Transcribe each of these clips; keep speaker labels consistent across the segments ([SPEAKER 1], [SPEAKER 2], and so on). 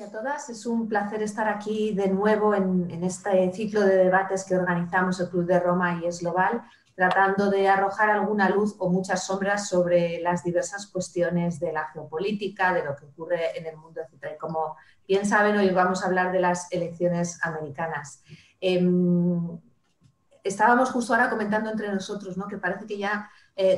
[SPEAKER 1] a todas. Es un placer estar aquí de nuevo en este ciclo de debates que organizamos el Club de Roma y Es Global, tratando de arrojar alguna luz o muchas sombras sobre las diversas cuestiones de la geopolítica, de lo que ocurre en el mundo, etc. Y como bien saben, hoy vamos a hablar de las elecciones americanas. Estábamos justo ahora comentando entre nosotros, ¿no?, que parece que ya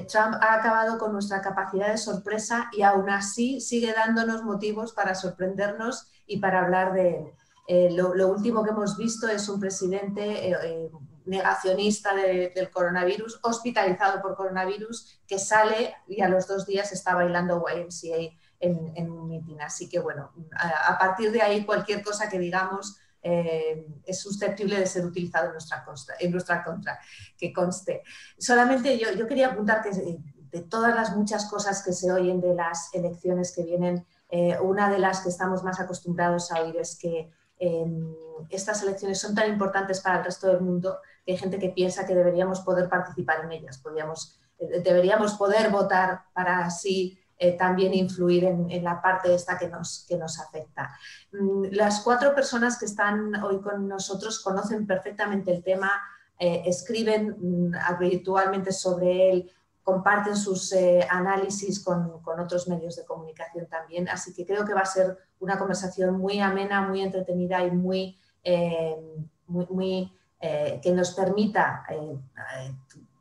[SPEAKER 1] Trump ha acabado con nuestra capacidad de sorpresa y aún así sigue dándonos motivos para sorprendernos y para hablar de él. Lo último que hemos visto es un presidente negacionista del coronavirus, hospitalizado por coronavirus, que sale y a los 2 días está bailando YMCA en un mitin. Así que, bueno, a partir de ahí cualquier cosa que digamos es susceptible de ser utilizado en nuestra contra, que conste. Solamente yo quería apuntar que de todas las muchas cosas que se oyen de las elecciones que vienen, una de las que estamos más acostumbrados a oír es que estas elecciones son tan importantes para el resto del mundo que hay gente que piensa que deberíamos poder participar en ellas, deberíamos poder votar para así también influir en la parte esta que nos afecta. Las 4 personas que están hoy con nosotros conocen perfectamente el tema, escriben habitualmente sobre él, comparten sus análisis con otros medios de comunicación también, así que creo que va a ser una conversación muy amena, muy entretenida y que nos permita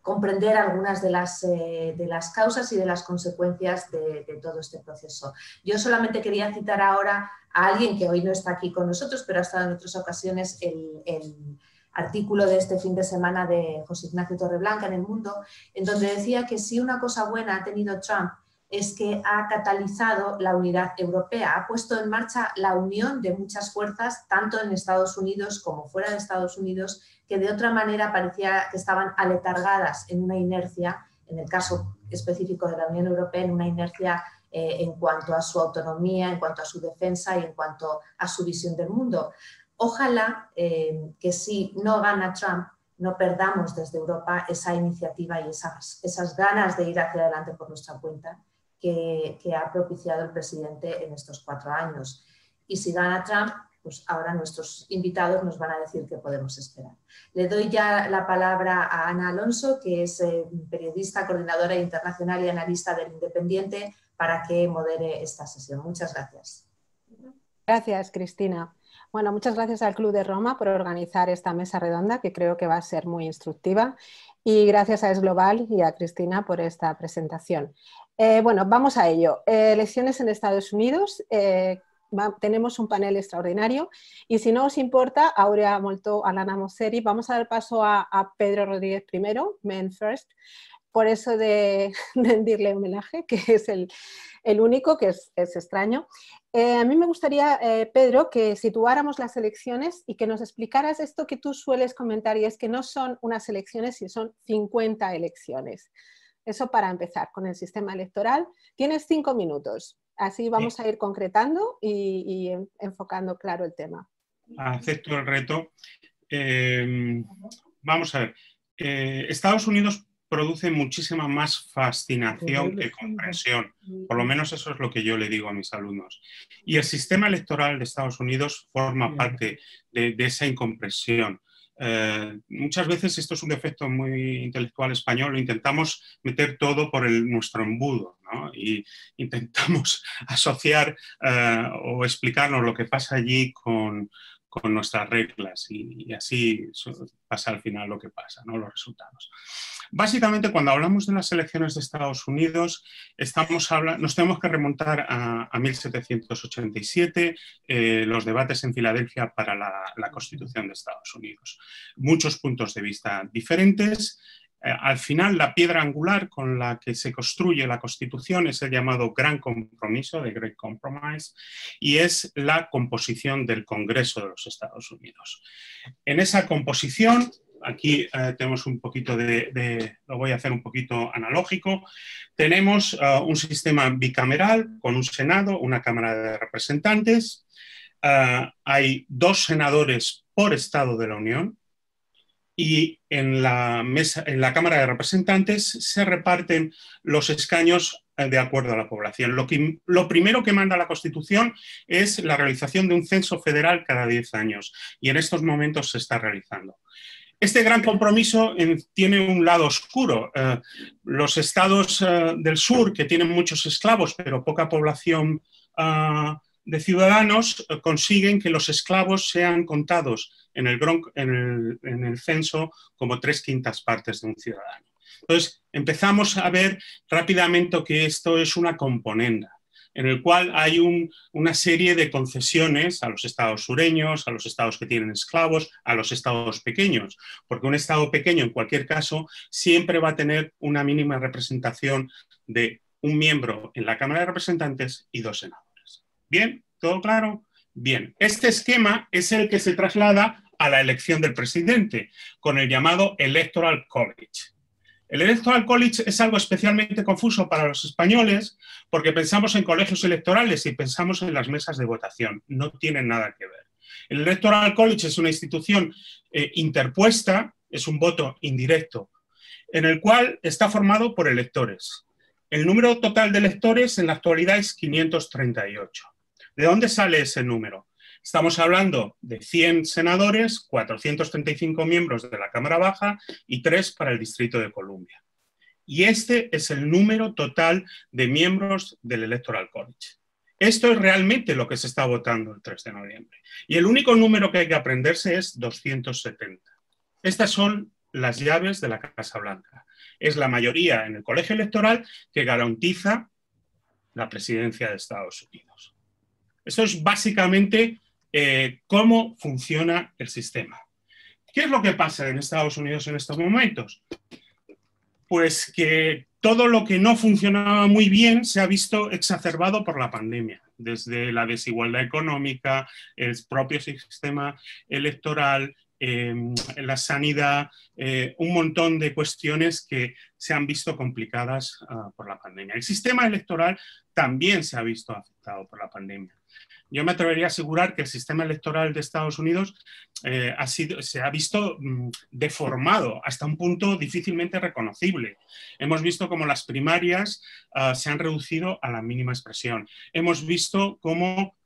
[SPEAKER 1] comprender algunas de las causas y de las consecuencias de todo este proceso. Yo solamente quería citar ahora a alguien que hoy no está aquí con nosotros, pero ha estado en otras ocasiones, el artículo de este fin de semana de José Ignacio Torreblanca en El Mundo, en donde decía que si una cosa buena ha tenido Trump es que ha catalizado la unidad europea, ha puesto en marcha la unión de muchas fuerzas, tanto en Estados Unidos como fuera de Estados Unidos, que de otra manera parecía que estaban aletargadas en una inercia, en el caso específico de la Unión Europea, en una inercia en cuanto a su autonomía, en cuanto a su defensa y en cuanto a su visión del mundo. Ojalá que si no gana Trump, no perdamos desde Europa esa iniciativa y esas ganas de ir hacia adelante por nuestra cuenta que ha propiciado el presidente en estos 4 años. Y si gana Trump, pues ahora nuestros invitados nos van a decir qué podemos esperar. Le doy ya la palabra a Ana Alonso, que es periodista, coordinadora internacional y analista del Independiente, para que modere esta sesión. Muchas gracias.
[SPEAKER 2] Gracias, Cristina. Bueno, muchas gracias al Club de Roma por organizar esta mesa redonda, que creo que va a ser muy instructiva. Y gracias a Es Global y a Cristina por esta presentación. Bueno, vamos a ello. Elecciones en Estados Unidos. Tenemos un panel extraordinario y si no os importa, Aurea Moltó, Alana Mosseri, vamos a dar paso a Pedro Rodríguez primero, Men First, por eso de rendirle homenaje, que es el único, que es extraño. A mí me gustaría, Pedro, que situáramos las elecciones y que nos explicaras esto que tú sueles comentar, y es que no son unas elecciones, sino son 50 elecciones. Eso para empezar con el sistema electoral. Tienes 5 minutos, así vamos a ir concretando y enfocando claro el tema.
[SPEAKER 3] Acepto el reto. Vamos a ver. Estados Unidos produce muchísima más fascinación que comprensión. Por lo menos eso es lo que yo le digo a mis alumnos. Y el sistema electoral de Estados Unidos forma parte de esa incomprensión. Muchas veces esto es un defecto muy intelectual español, lo intentamos meter todo por nuestro embudo, ¿no? Y intentamos asociar o explicarnos lo que pasa allí con nuestras reglas y así pasa al final lo que pasa, ¿no? Los resultados. Básicamente, cuando hablamos de las elecciones de Estados Unidos, nos tenemos que remontar a 1787, los debates en Filadelfia para la Constitución de Estados Unidos. Muchos puntos de vista diferentes. Al final, la piedra angular con la que se construye la Constitución es el llamado Gran Compromiso, the Great Compromise, y es la composición del Congreso de los Estados Unidos. En esa composición, aquí tenemos un poquito lo voy a hacer un poquito analógico, tenemos un sistema bicameral con un Senado, una Cámara de Representantes, hay 2 senadores por Estado de la Unión, y en la Cámara de Representantes se reparten los escaños de acuerdo a la población. Lo primero que manda la Constitución es la realización de un censo federal cada 10 años y en estos momentos se está realizando. Este gran compromiso tiene un lado oscuro. Los estados del sur, que tienen muchos esclavos pero poca población de ciudadanos, consiguen que los esclavos sean contados en el censo como 3/5 partes de un ciudadano. Entonces, empezamos a ver rápidamente que esto es una componenda, en el cual hay una serie de concesiones a los estados sureños, a los estados que tienen esclavos, a los estados pequeños, porque un estado pequeño, en cualquier caso, siempre va a tener una mínima representación de un miembro en la Cámara de Representantes y 2 senadores. ¿Bien? ¿Todo claro? Bien. Este esquema es el que se traslada a la elección del presidente, con el llamado Electoral College. El Electoral College es algo especialmente confuso para los españoles porque pensamos en colegios electorales y pensamos en las mesas de votación. No tienen nada que ver. El Electoral College es una institución interpuesta, es un voto indirecto, en el cual está formado por electores. El número total de electores en la actualidad es 538. ¿De dónde sale ese número? Estamos hablando de 100 senadores, 435 miembros de la Cámara Baja y 3 para el Distrito de Columbia. Y este es el número total de miembros del Electoral College. Esto es realmente lo que se está votando el 3 de noviembre. Y el único número que hay que aprenderse es 270. Estas son las llaves de la Casa Blanca. Es la mayoría en el colegio electoral que garantiza la presidencia de Estados Unidos. Esto es básicamente cómo funciona el sistema. ¿Qué es lo que pasa en Estados Unidos en estos momentos? Pues que todo lo que no funcionaba muy bien se ha visto exacerbado por la pandemia, desde la desigualdad económica, el propio sistema electoral, la sanidad, un montón de cuestiones que se han visto complicadas por la pandemia. El sistema electoral también se ha visto afectado por la pandemia. Yo me atrevería a asegurar que el sistema electoral de Estados Unidos se ha visto deformado hasta un punto difícilmente reconocible. Hemos visto cómo las primarias se han reducido a la mínima expresión. Hemos visto cómo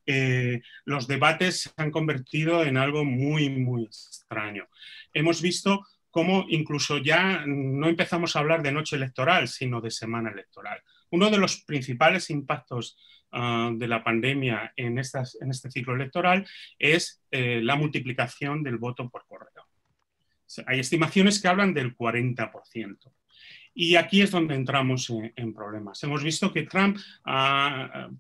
[SPEAKER 3] los debates se han convertido en algo muy, muy extraño. Hemos visto cómo incluso ya no empezamos a hablar de noche electoral, sino de semana electoral. Uno de los principales impactos de la pandemia en este ciclo electoral es la multiplicación del voto por correo. Hay estimaciones que hablan del 40%. Y aquí es donde entramos en problemas. Hemos visto que Trump,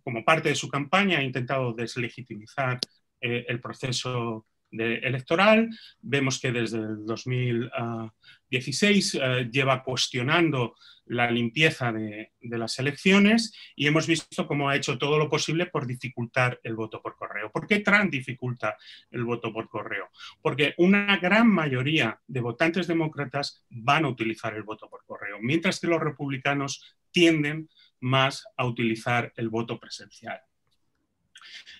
[SPEAKER 3] como parte de su campaña, ha intentado deslegitimizar el proceso electoral. Vemos que desde el 2016 lleva cuestionando la limpieza de las elecciones y hemos visto cómo ha hecho todo lo posible por dificultar el voto por correo. ¿Por qué Trump dificulta el voto por correo? Porque una gran mayoría de votantes demócratas van a utilizar el voto por correo, mientras que los republicanos tienden más a utilizar el voto presencial.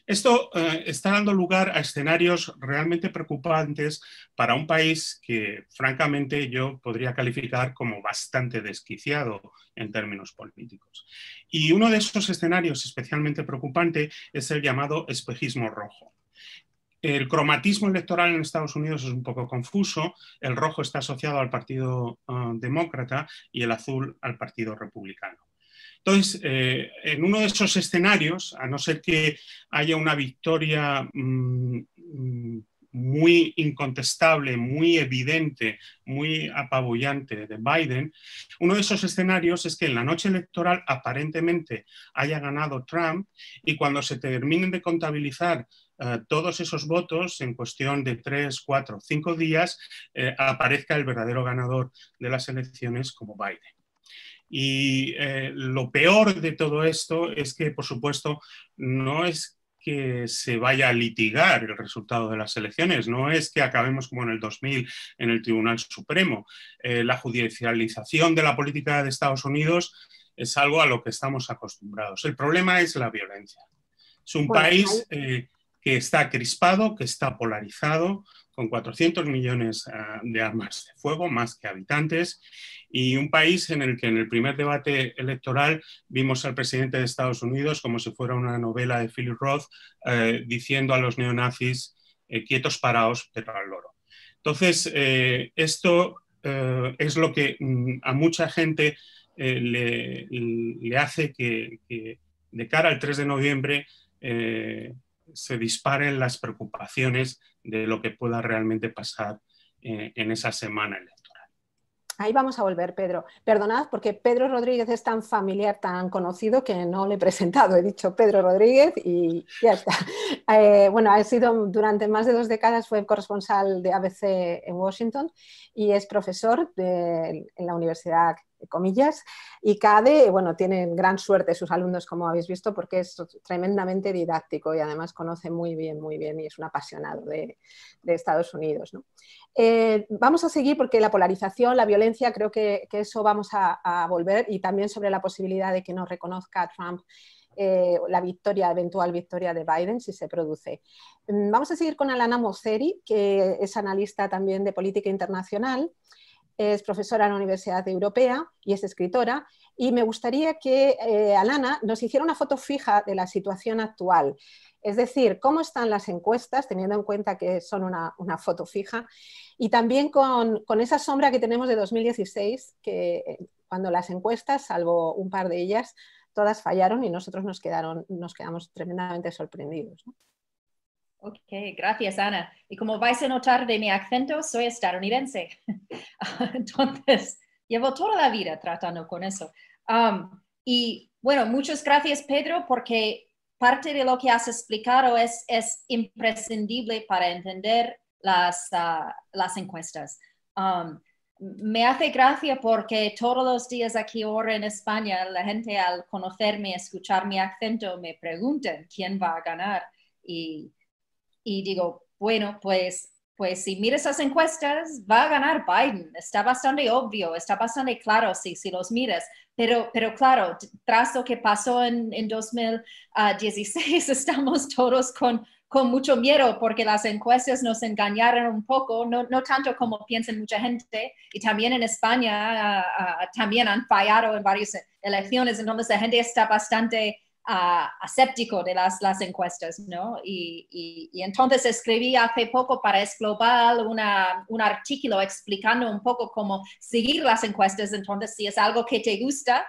[SPEAKER 3] Esto está dando lugar a escenarios realmente preocupantes para un país que, francamente, yo podría calificar como bastante desquiciado en términos políticos. Y uno de esos escenarios especialmente preocupante es el llamado espejismo rojo. El cromatismo electoral en Estados Unidos es un poco confuso. El rojo está asociado al Partido Demócrata y el azul al Partido Republicano. Entonces, en uno de esos escenarios, a no ser que haya una victoria muy incontestable, muy evidente, muy apabullante de Biden, uno de esos escenarios es que en la noche electoral aparentemente haya ganado Trump y cuando se terminen de contabilizar todos esos votos en cuestión de 3, 4, 5 días, aparezca el verdadero ganador de las elecciones como Biden. Y lo peor de todo esto es que, por supuesto, no es que se vaya a litigar el resultado de las elecciones, no es que acabemos como en el 2000 en el Tribunal Supremo. La judicialización de la política de Estados Unidos es algo a lo que estamos acostumbrados. El problema es la violencia. Es un país que está crispado, que está polarizado, con 400 millones de armas de fuego, más que habitantes, y un país en el que en el primer debate electoral vimos al presidente de Estados Unidos como si fuera una novela de Philip Roth, diciendo a los neonazis, quietos, paraos, pero al loro. Entonces, esto es lo que a mucha gente le hace que de cara al 3 de noviembre se disparen las preocupaciones de lo que pueda realmente pasar en esa semana electoral.
[SPEAKER 2] Ahí vamos a volver, Pedro. Perdonad, porque Pedro Rodríguez es tan familiar, tan conocido, que no le he presentado. He dicho Pedro Rodríguez y ya está. Bueno, ha sido durante más de 2 décadas, fue corresponsal de ABC en Washington y es profesor en la Universidad comillas, y CADE, bueno, tienen gran suerte sus alumnos, como habéis visto, porque es tremendamente didáctico y además conoce muy bien y es un apasionado de Estados Unidos, ¿no? Vamos a seguir porque la polarización, la violencia, creo que eso vamos a volver, y también sobre la posibilidad de que no reconozca a Trump la eventual victoria de Biden, si se produce. Vamos a seguir con Alana Mosseri, que es analista también de política internacional. Es profesora en la Universidad Europea y es escritora, y me gustaría que Alana nos hiciera una foto fija de la situación actual, es decir, cómo están las encuestas, teniendo en cuenta que son una foto fija, y también con esa sombra que tenemos de 2016, que cuando las encuestas, salvo un par de ellas, todas fallaron y nosotros nos quedamos tremendamente sorprendidos, ¿no?
[SPEAKER 4] Ok, gracias, Ana. Y como vais a notar de mi acento, soy estadounidense. Entonces, llevo toda la vida tratando con eso. Y bueno, muchas gracias, Pedro, porque parte de lo que has explicado es imprescindible para entender las encuestas. Me hace gracia porque todos los días aquí ahora en España, la gente al conocerme, escuchar mi acento, me preguntan quién va a ganar. Y digo, bueno, pues si miras las encuestas, va a ganar Biden. Está bastante obvio, está bastante claro si los miras. Pero claro, tras lo que pasó en 2016, estamos todos con mucho miedo porque las encuestas nos engañaron un poco, no tanto como piensa mucha gente. Y también en España también han fallado en varias elecciones, entonces la gente está bastante escéptico de las encuestas, ¿no? Y entonces escribí hace poco para Es Global un artículo explicando un poco cómo seguir las encuestas. Entonces, si es algo que te gusta,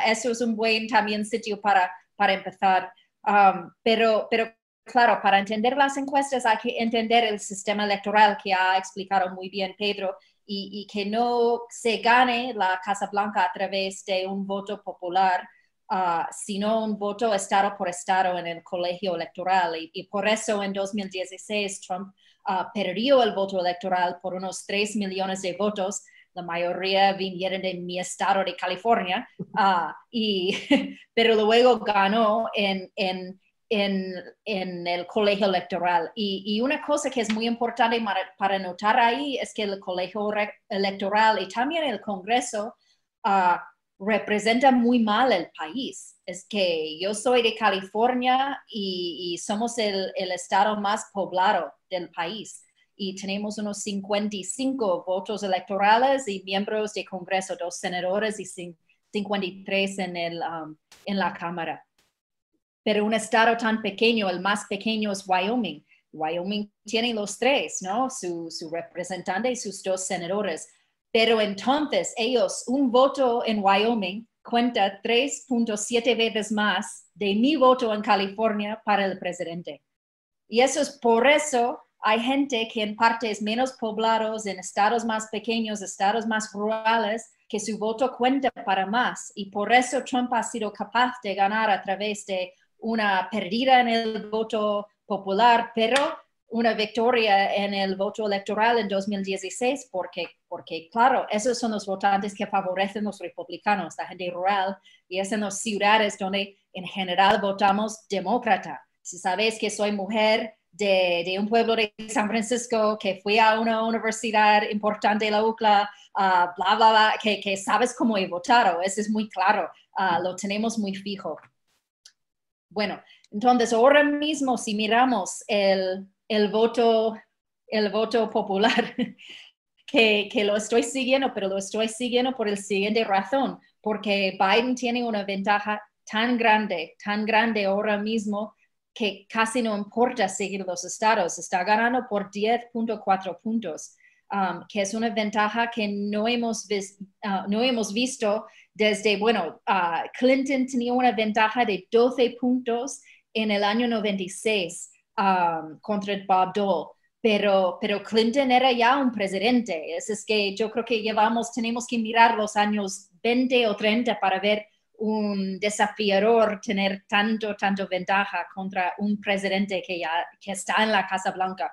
[SPEAKER 4] eso es un buen también sitio para empezar. Pero claro, para entender las encuestas hay que entender el sistema electoral que ha explicado muy bien Pedro, y que no se gane la Casa Blanca a través de un voto popular, sino un voto estado por estado en el colegio electoral. Y por eso en 2016 Trump perdió el voto electoral por unos 3 millones de votos. La mayoría vinieron de mi estado de California, pero luego ganó en el colegio electoral. Y una cosa que es muy importante para notar ahí es que el colegio electoral y también el Congreso representa muy mal el país. Es que yo soy de California y somos el estado más poblado del país. Y tenemos unos 55 votos electorales y miembros de Congreso, 2 senadores y 53 en la Cámara. Pero un estado tan pequeño, el más pequeño es Wyoming. Wyoming tiene los 3, ¿no? Su representante y sus 2 senadores. Pero entonces ellos, un voto en Wyoming cuenta 3.7 veces más de mi voto en California para el presidente. Y eso es por eso hay gente que en partes menos poblados, en estados más pequeños, estados más rurales, que su voto cuenta para más. Y por eso Trump ha sido capaz de ganar a través de una pérdida en el voto popular, pero una victoria en el voto electoral en 2016, porque claro, esos son los votantes que favorecen los republicanos, la gente rural, y es en las ciudades donde en general votamos demócrata. Si sabes que soy mujer de un pueblo de San Francisco, que fui a una universidad importante, la UCLA, bla, bla, bla, que sabes cómo he votado, eso es muy claro, lo tenemos muy fijo. Bueno, entonces ahora mismo si miramos el voto popular, que lo estoy siguiendo, pero lo estoy siguiendo por la siguiente razón, porque Biden tiene una ventaja tan grande ahora mismo que casi no importa seguir los estados, está ganando por 10.4 puntos, que es una ventaja que no hemos visto desde, bueno, Clinton tenía una ventaja de 12 puntos en el año 96 contra Bob Dole. Pero Clinton era ya un presidente, es que yo creo que tenemos que mirar los años 20 o 30 para ver un desafiador tener tanto ventaja contra un presidente que está en la Casa Blanca,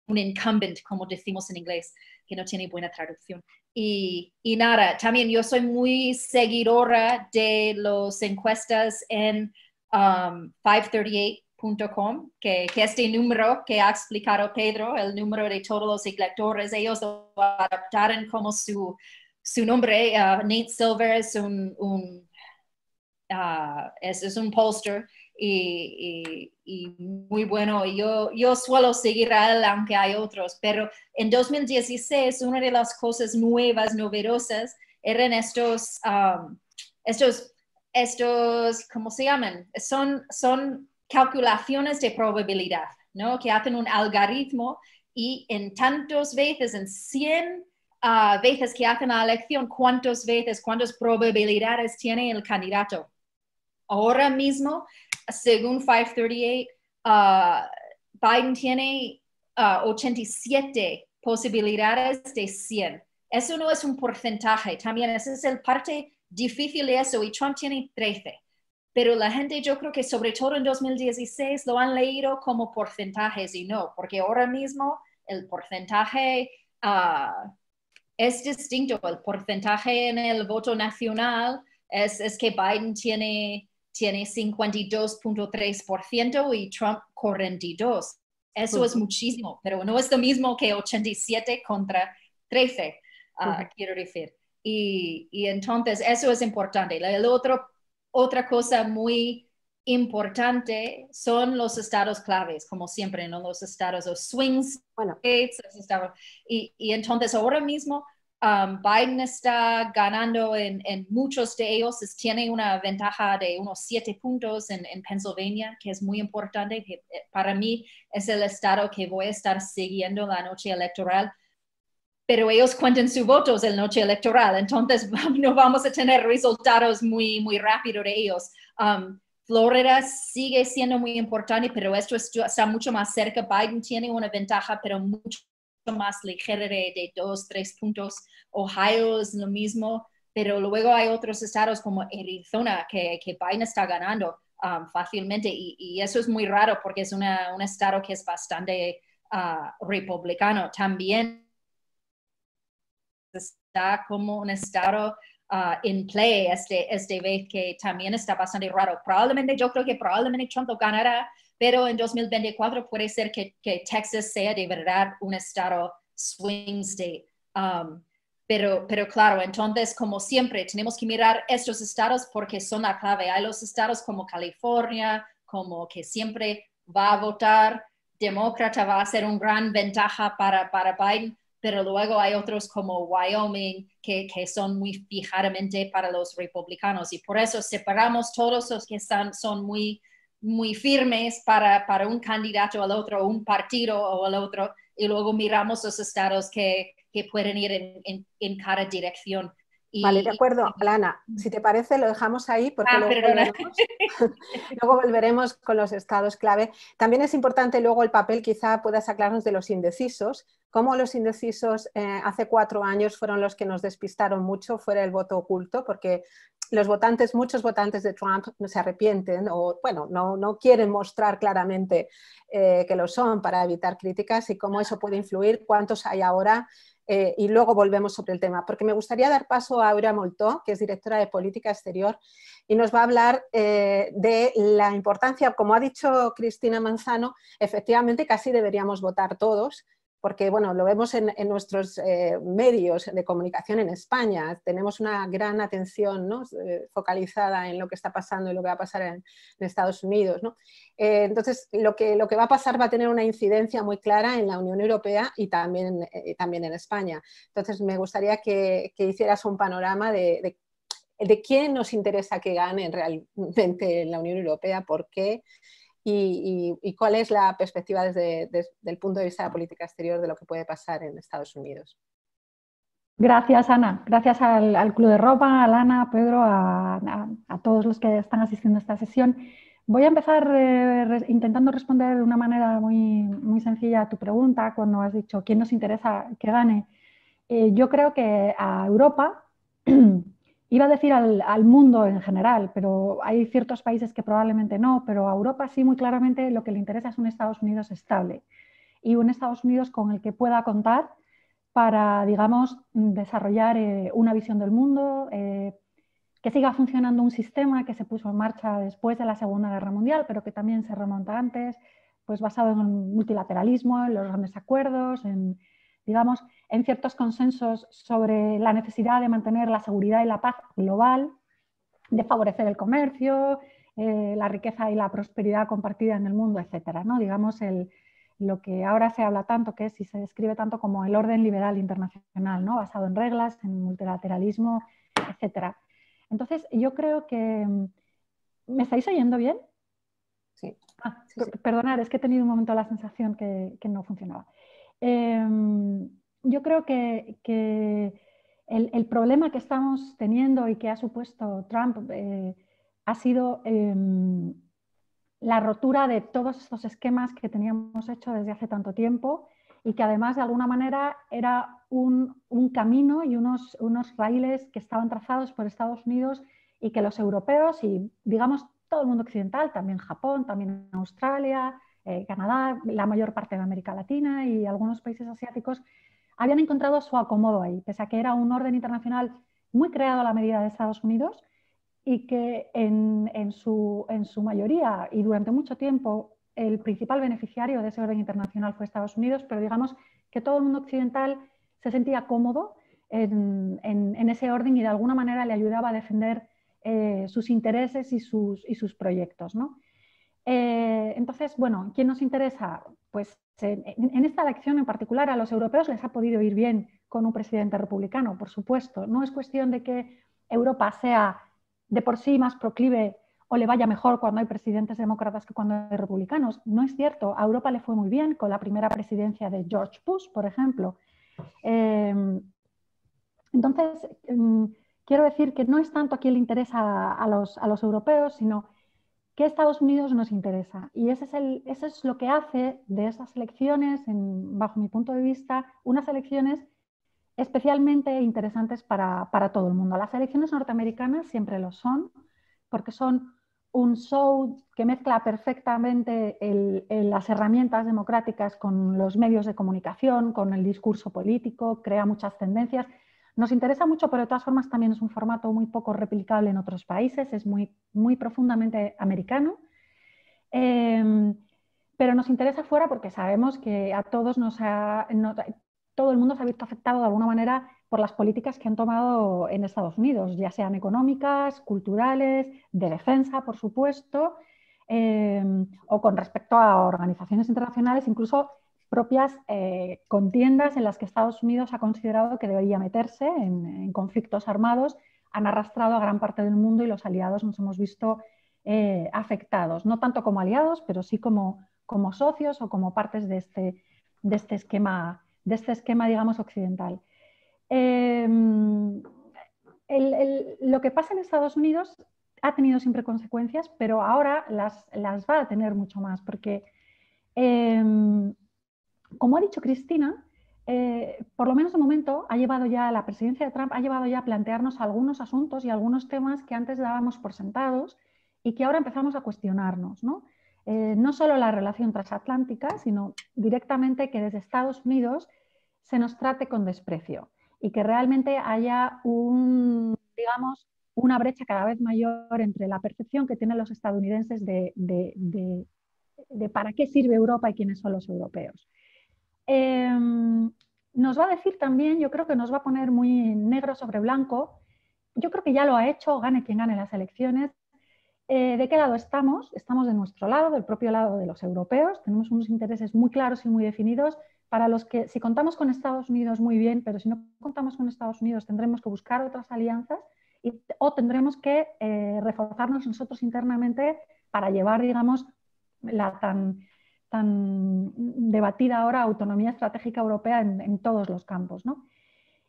[SPEAKER 4] un incumbent, como decimos en inglés, que no tiene buena traducción. Y nada, también yo soy muy seguidora de las encuestas en 538.com, que este número que ha explicado Pedro, el número de todos los electores, ellos lo adaptaron como su nombre. Nate Silver es un pollster y muy bueno. Yo suelo seguir a él, aunque hay otros, pero en 2016 una de las cosas novedosas eran estos, ¿cómo se llaman? Son calculaciones de probabilidad, ¿no? Que hacen un algoritmo y en 100 veces que hacen la elección, cuántas probabilidades tiene el candidato. Ahora mismo, según 538, Biden tiene 87 posibilidades de 100. Eso no es un porcentaje, también esa es el parte difícil de eso, y Trump tiene 13. Pero la gente, yo creo que sobre todo en 2016 lo han leído como porcentajes y no, porque ahora mismo el porcentaje es distinto. El porcentaje en el voto nacional es que Biden tiene 52.3% y Trump 42%. Eso es muchísimo, pero no es lo mismo que 87 contra 13, quiero decir. Y entonces eso es importante. Otra cosa muy importante son los estados claves, como siempre, ¿no? Los estados, los swing states, los estados. Y entonces ahora mismo Biden está ganando en muchos de ellos, tiene una ventaja de unos 7 puntos en Pennsylvania, que es muy importante. Que, para mí es el estado que voy a estar siguiendo la noche electoral, pero ellos cuentan sus votos en la noche electoral, entonces no vamos a tener resultados muy rápido de ellos. Florida sigue siendo muy importante, pero esto está mucho más cerca. Biden tiene una ventaja, pero mucho más ligera de 2-3 puntos. Ohio es lo mismo, pero luego hay otros estados como Arizona que Biden está ganando fácilmente, y eso es muy raro porque es un estado que es bastante republicano. También está como un estado en play este vez que también está bastante raro. Yo creo que probablemente Trump lo ganará, pero en 2024 puede ser que Texas sea de verdad un estado swing state. Pero claro, entonces, como siempre, tenemos que mirar estos estados porque son la clave. Hay los estados como California, como que siempre va a votar demócrata, va a ser una gran ventaja para Biden, pero luego hay otros como Wyoming que son muy fijadamente para los republicanos, y por eso separamos todos los que son muy firmes para un candidato al otro, un partido o al otro, y luego miramos los estados que pueden ir en cada dirección.
[SPEAKER 2] Vale, de acuerdo, Alana, si te parece lo dejamos ahí porque luego volveremos con los estados clave. También es importante luego el papel, quizá puedas aclararnos, de los indecisos, cómo los indecisos hace 4 años fueron los que nos despistaron mucho fuera el voto oculto, porque muchos votantes de Trump se arrepienten o, bueno, no quieren mostrar claramente que lo son para evitar críticas, y cómo eso puede influir, cuántos hay ahora. Y luego volvemos sobre el tema, porque me gustaría dar paso a Aurea Moltó, que es directora de Política Exterior, y nos va a hablar de la importancia, como ha dicho Cristina Manzano, efectivamente casi deberíamos votar todos, porque bueno, lo vemos en nuestros medios de comunicación en España, tenemos una gran atención, ¿no? Focalizada en lo que está pasando y lo que va a pasar en Estados Unidos, ¿no? Entonces, lo que va a pasar va a tener una incidencia muy clara en la Unión Europea y también en España. Entonces, me gustaría que hicieras un panorama de quién nos interesa que gane realmente en la Unión Europea, por qué, y cuál es la perspectiva desde el punto de vista de la política exterior de lo que puede pasar en Estados Unidos.
[SPEAKER 5] Gracias, Ana. Gracias al Club de Roma, a Lana, a Pedro, a todos los que están asistiendo a esta sesión. Voy a empezar intentando responder de una manera muy sencilla a tu pregunta cuando has dicho quién nos interesa que gane. Yo creo que a Europa, iba a decir al mundo en general, pero hay ciertos países que probablemente no, pero a Europa sí muy claramente lo que le interesa es un Estados Unidos estable y un Estados Unidos con el que pueda contar para, digamos, desarrollar una visión del mundo, que siga funcionando un sistema que se puso en marcha después de la Segunda Guerra Mundial, pero que también se remonta antes, pues basado en el multilateralismo, en los grandes acuerdos, digamos, en ciertos consensos sobre la necesidad de mantener la seguridad y la paz global, de favorecer el comercio, la riqueza y la prosperidad compartida en el mundo, etcétera, ¿no? Digamos, lo que ahora se habla tanto, que es y se describe tanto como el orden liberal internacional, ¿no? Basado en reglas, en multilateralismo, etcétera. Entonces, yo creo que... ¿Me estáis oyendo bien?
[SPEAKER 2] Sí.
[SPEAKER 5] Sí. Perdonad, es que he tenido un momento la sensación que no funcionaba. Yo creo que el problema que estamos teniendo y que ha supuesto Trump ha sido la rotura de todos estos esquemas que teníamos hecho desde hace tanto tiempo y que además de alguna manera era un camino y unos raíles que estaban trazados por Estados Unidos y que los europeos y digamos todo el mundo occidental, también Japón, también Australia, Canadá, la mayor parte de América Latina y algunos países asiáticos habían encontrado su acomodo ahí, pese a que era un orden internacional muy creado a la medida de Estados Unidos y que en su mayoría y durante mucho tiempo el principal beneficiario de ese orden internacional fue Estados Unidos, pero digamos que todo el mundo occidental se sentía cómodo en ese orden y de alguna manera le ayudaba a defender sus intereses y sus proyectos, ¿no? Entonces, bueno, ¿quién nos interesa? Pues en esta elección en particular a los europeos les ha podido ir bien con un presidente republicano, por supuesto. No es cuestión de que Europa sea de por sí más proclive o le vaya mejor cuando hay presidentes demócratas que cuando hay republicanos. No es cierto. A Europa le fue muy bien con la primera presidencia de George Bush, por ejemplo. Entonces, quiero decir que no es tanto a quién le interesa a los europeos, sino qué Estados Unidos nos interesa. Y eso es lo que hace de esas elecciones, bajo mi punto de vista, unas elecciones especialmente interesantes para todo el mundo. Las elecciones norteamericanas siempre lo son, porque son un show que mezcla perfectamente las herramientas democráticas con los medios de comunicación, con el discurso político, crea muchas tendencias. Nos interesa mucho, pero de todas formas también es un formato muy poco replicable en otros países, es muy profundamente americano. Pero nos interesa fuera porque sabemos que a todos todo el mundo se ha visto afectado de alguna manera por las políticas que han tomado en Estados Unidos, ya sean económicas, culturales, de defensa, por supuesto, o con respecto a organizaciones internacionales, incluso propias contiendas en las que Estados Unidos ha considerado que debería meterse en conflictos armados, han arrastrado a gran parte del mundo y los aliados nos hemos visto afectados, no tanto como aliados, pero sí como socios o como partes de este esquema, digamos, occidental. Lo que pasa en Estados Unidos ha tenido siempre consecuencias, pero ahora las va a tener mucho más, porque, como ha dicho Cristina, por lo menos de momento la presidencia de Trump ha llevado ya a plantearnos algunos asuntos y algunos temas que antes dábamos por sentados y que ahora empezamos a cuestionarnos, ¿no? No solo la relación transatlántica, sino directamente que desde Estados Unidos se nos trate con desprecio y que realmente haya digamos, una brecha cada vez mayor entre la percepción que tienen los estadounidenses de para qué sirve Europa y quiénes son los europeos. nos va a decir también, yo creo que nos va a poner muy negro sobre blanco, yo creo que ya lo ha hecho, gane quien gane las elecciones, ¿de qué lado estamos? Estamos de nuestro lado, del propio lado de los europeos, tenemos unos intereses muy claros y muy definidos, para los que si contamos con Estados Unidos muy bien, pero si no contamos con Estados Unidos tendremos que buscar otras alianzas o tendremos que reforzarnos nosotros internamente para llevar, digamos, la tan debatida ahora autonomía estratégica europea en todos los campos, ¿no?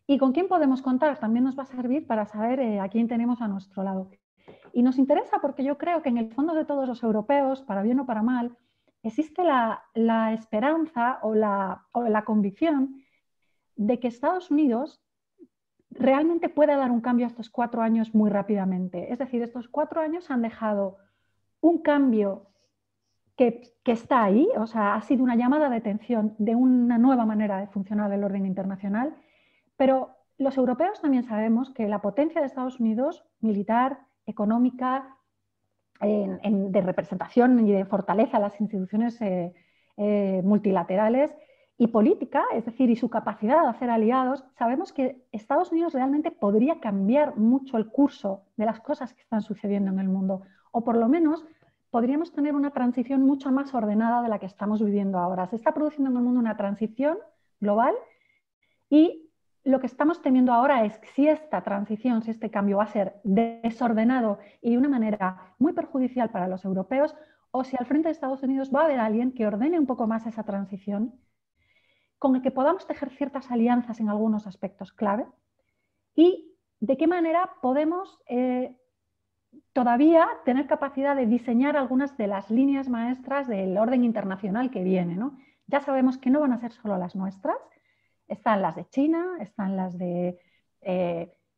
[SPEAKER 5] ¿Y con quién podemos contar? También nos va a servir para saber a quién tenemos a nuestro lado. Y nos interesa porque yo creo que en el fondo de todos los europeos, para bien o para mal, existe la esperanza o la convicción de que Estados Unidos realmente puede dar un cambio a estos 4 años muy rápidamente. Es decir, estos 4 años han dejado un cambio que está ahí, o sea, ha sido una llamada de atención de una nueva manera de funcionar el orden internacional, pero los europeos también sabemos que la potencia de Estados Unidos, militar, económica, de representación y de fortaleza a las instituciones multilaterales y política, es decir, y su capacidad de hacer aliados, sabemos que Estados Unidos realmente podría cambiar mucho el curso de las cosas que están sucediendo en el mundo, o por lo menos podríamos tener una transición mucho más ordenada de la que estamos viviendo ahora. Se está produciendo en el mundo una transición global y lo que estamos temiendo ahora es si esta transición, si este cambio va a ser desordenado y de una manera muy perjudicial para los europeos, o si al frente de Estados Unidos va a haber alguien que ordene un poco más esa transición, con el que podamos tejer ciertas alianzas en algunos aspectos clave, y de qué manera podemos todavía tener capacidad de diseñar algunas de las líneas maestras del orden internacional que viene, ¿no? Ya sabemos que no van a ser solo las nuestras. Están las de China, están las de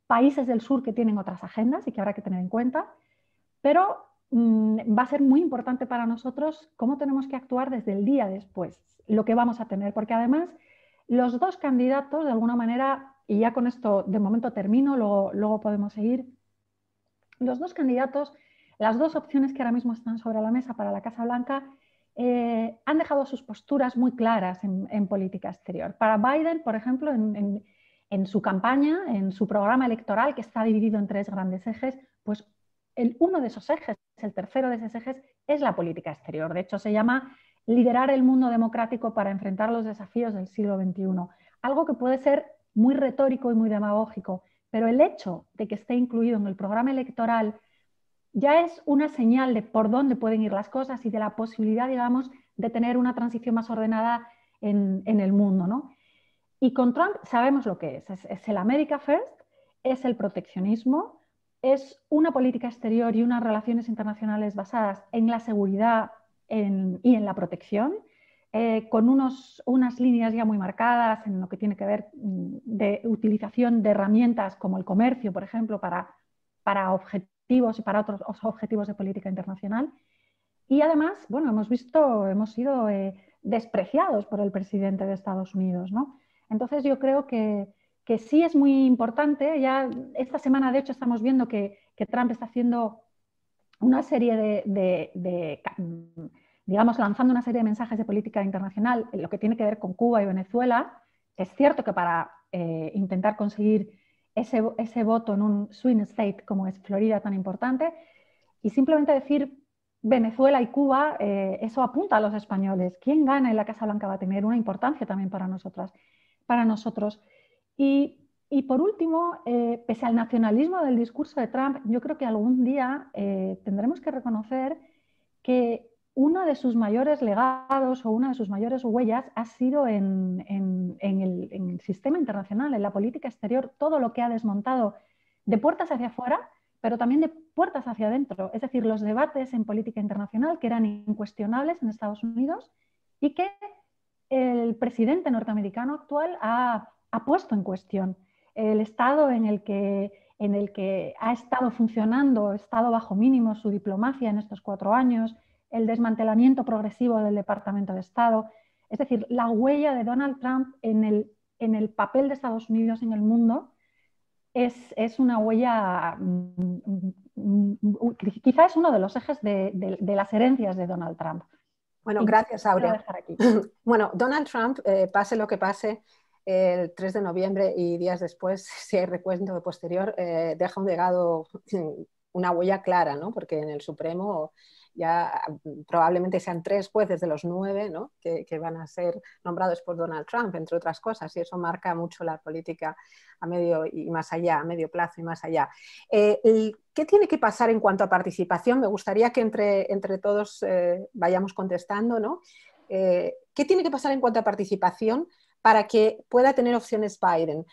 [SPEAKER 5] países del sur que tienen otras agendas y que habrá que tener en cuenta, pero va a ser muy importante para nosotros cómo tenemos que actuar desde el día después, lo que vamos a tener, porque además los dos candidatos, de alguna manera, y ya con esto de momento termino, luego podemos seguir, los dos candidatos, las dos opciones que ahora mismo están sobre la mesa para la Casa Blanca, han dejado sus posturas muy claras en política exterior. Para Biden, por ejemplo, en su campaña, en su programa electoral, que está dividido en 3 grandes ejes, pues uno de esos ejes, el tercero de esos ejes, es la política exterior. De hecho, se llama liderar el mundo democrático para enfrentar los desafíos del siglo XXI. Algo que puede ser muy retórico y muy demagógico, pero el hecho de que esté incluido en el programa electoral ya es una señal de por dónde pueden ir las cosas y de la posibilidad, digamos, de tener una transición más ordenada en el mundo, ¿no? Y con Trump sabemos lo que es el America First, es el proteccionismo, es una política exterior y unas relaciones internacionales basadas en la seguridad y en la protección, con unas líneas ya muy marcadas en lo que tiene que ver de utilización de herramientas como el comercio, por ejemplo, para objetivos y para otros objetivos de política internacional. Y además, bueno, hemos sido despreciados por el presidente de Estados Unidos, ¿no? Entonces yo creo que sí es muy importante. Ya esta semana, de hecho, estamos viendo que Trump está haciendo una serie digamos, lanzando una serie de mensajes de política internacional en lo que tiene que ver con Cuba y Venezuela. Es cierto que para intentar conseguir ese voto en un swing state como es Florida tan importante, y simplemente decir Venezuela y Cuba, eso apunta a los españoles. Quien gana en la Casa Blanca va a tener una importancia también para nosotros. Y por último, pese al nacionalismo del discurso de Trump, yo creo que algún día tendremos que reconocer que uno de sus mayores legados o una de sus mayores huellas ha sido en el sistema internacional, en la política exterior, todo lo que ha desmontado de puertas hacia afuera, pero también de puertas hacia adentro. Es decir, los debates en política internacional que eran incuestionables en Estados Unidos y que el presidente norteamericano actual ha puesto en cuestión. El estado en el que ha estado funcionando, ha estado bajo mínimo su diplomacia en estos 4 años, el desmantelamiento progresivo del Departamento de Estado, es decir, la huella de Donald Trump en el papel de Estados Unidos en el mundo es una huella, quizá es uno de los ejes de las herencias de Donald Trump.
[SPEAKER 2] Bueno, gracias, Aurea.
[SPEAKER 5] Aquí.
[SPEAKER 2] Bueno, Donald Trump, pase lo que pase, el 3 de noviembre y días después, si hay recuento posterior, deja un legado, una huella clara, ¿no? Porque en el Supremo ya probablemente sean 3 jueces de los 9, ¿no? que van a ser nombrados por Donald Trump, entre otras cosas, y eso marca mucho la política a medio y más allá, a medio plazo y más allá. ¿Qué tiene que pasar en cuanto a participación? Me gustaría que entre todos vayamos contestando, ¿no? ¿Qué tiene que pasar en cuanto a participación para que pueda tener opciones Biden?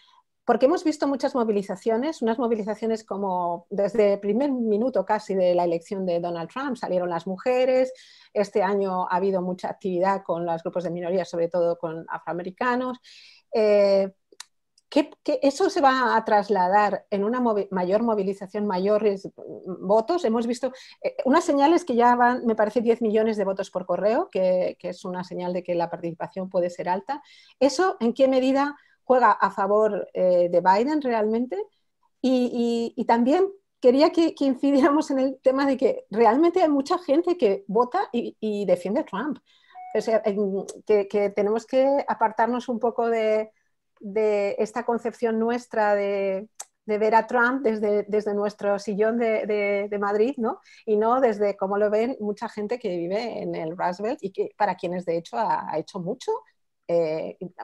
[SPEAKER 2] Porque hemos visto muchas movilizaciones, unas movilizaciones como desde el primer minuto casi de la elección de Donald Trump, salieron las mujeres, este año ha habido mucha actividad con los grupos de minorías, sobre todo con afroamericanos. ¿Que eso se va a trasladar en una mayor movilización, mayores votos? Hemos visto unas señales que ya van, me parece, 10 millones de votos por correo, que es una señal de que la participación puede ser alta. ¿Eso en qué medida juega a favor de Biden realmente? Y también quería que incidiéramos en el tema de que realmente hay mucha gente que vota y defiende a Trump. O sea, que tenemos que apartarnos un poco de esta concepción nuestra de ver a Trump desde nuestro sillón de Madrid, ¿no? Y no desde cómo lo ven mucha gente que vive en el Rust Belt y que para quienes de hecho ha hecho mucho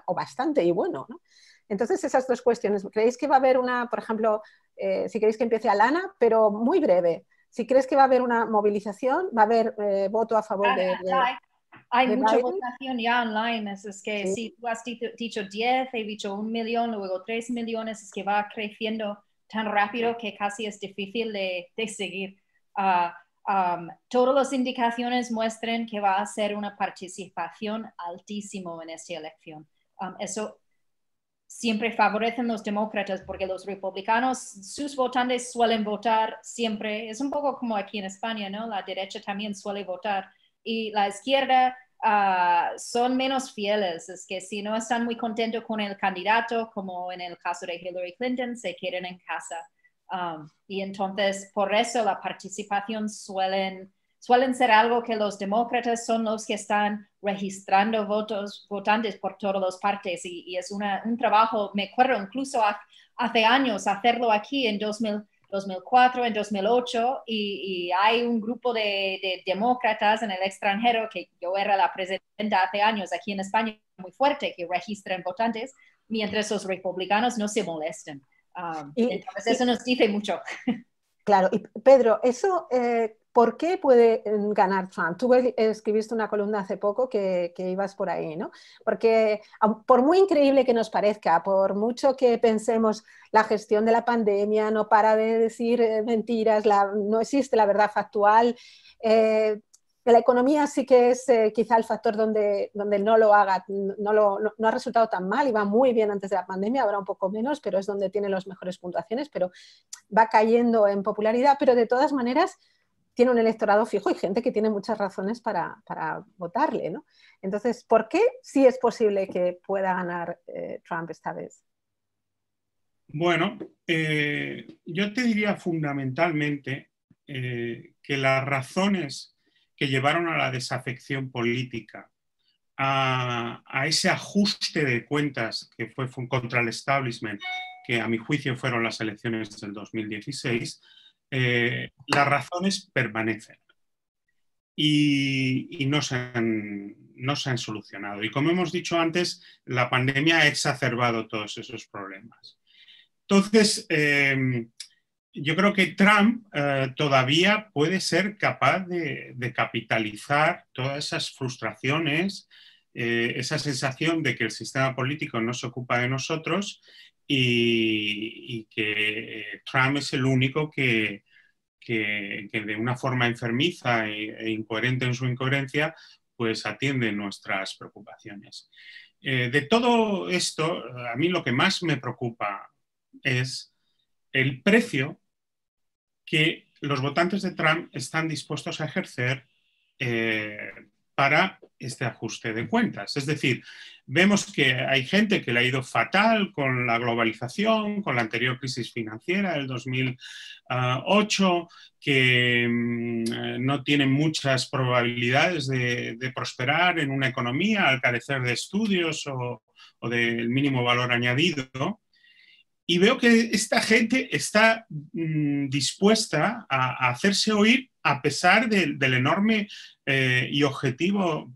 [SPEAKER 2] o bastante y bueno, ¿no? Entonces esas dos cuestiones, ¿creéis que va a haber una, por ejemplo, si queréis que empiece Alana, pero muy breve, si crees que va a haber una movilización, va a haber voto a favor
[SPEAKER 4] hay mucha
[SPEAKER 2] Biden?
[SPEAKER 4] votación ya online, es que
[SPEAKER 2] Sí.
[SPEAKER 4] si tú has dicho 10, he dicho 1 millón, luego 3 millones, es que va creciendo tan rápido que casi es difícil de seguir. Todas las indicaciones muestran que va a ser una participación altísima en esta elección. Eso siempre favorecen los demócratas porque los republicanos, sus votantes suelen votar siempre, es un poco como aquí en España, ¿no? La derecha también suele votar y la izquierda son menos fieles, es que si no están muy contentos con el candidato, como en el caso de Hillary Clinton, se quedan en casa. Y entonces, por eso la participación suelen ser algo que los demócratas son los que están registrando votantes por todas las partes y es un trabajo, me acuerdo incluso hace años hacerlo aquí en 2004, en 2008 y hay un grupo de demócratas en el extranjero que yo era la presidenta hace años aquí en España muy fuerte que registran votantes mientras los republicanos no se molestan. Entonces eso nos dice mucho.
[SPEAKER 2] Claro, y Pedro, eso, ¿por qué puede ganar Trump? Tú escribiste una columna hace poco que ibas por ahí, ¿no? Porque por muy increíble que nos parezca, por mucho que pensemos la gestión de la pandemia, no para de decir mentiras, no existe la verdad factual, la economía sí que es quizá el factor donde no lo haga, no ha resultado tan mal, iba muy bien antes de la pandemia, ahora un poco menos, pero es donde tiene las mejores puntuaciones, pero va cayendo en popularidad, pero de todas maneras tiene un electorado fijo y gente que tiene muchas razones para votarle, ¿no? Entonces, ¿por qué sí es posible que pueda ganar Trump esta vez?
[SPEAKER 3] Bueno, yo te diría fundamentalmente que las razones que llevaron a la desafección política, a ese ajuste de cuentas que fue contra el establishment, que a mi juicio fueron las elecciones del 2016, las razones permanecen y no se han solucionado. Y como hemos dicho antes, la pandemia ha exacerbado todos esos problemas. Entonces, yo creo que Trump todavía puede ser capaz de capitalizar todas esas frustraciones, esa sensación de que el sistema político no se ocupa de nosotros y que Trump es el único que de una forma enfermiza e incoherente en su incoherencia, pues atiende nuestras preocupaciones. De todo esto, a mí lo que más me preocupa es el precio que los votantes de Trump están dispuestos a ejercer para este ajuste de cuentas. Es decir, vemos que hay gente que le ha ido fatal con la globalización, con la anterior crisis financiera del 2008, que no tienen muchas probabilidades de prosperar en una economía al carecer de estudios o del mínimo valor añadido. Y veo que esta gente está dispuesta a hacerse oír a pesar del enorme y objetivo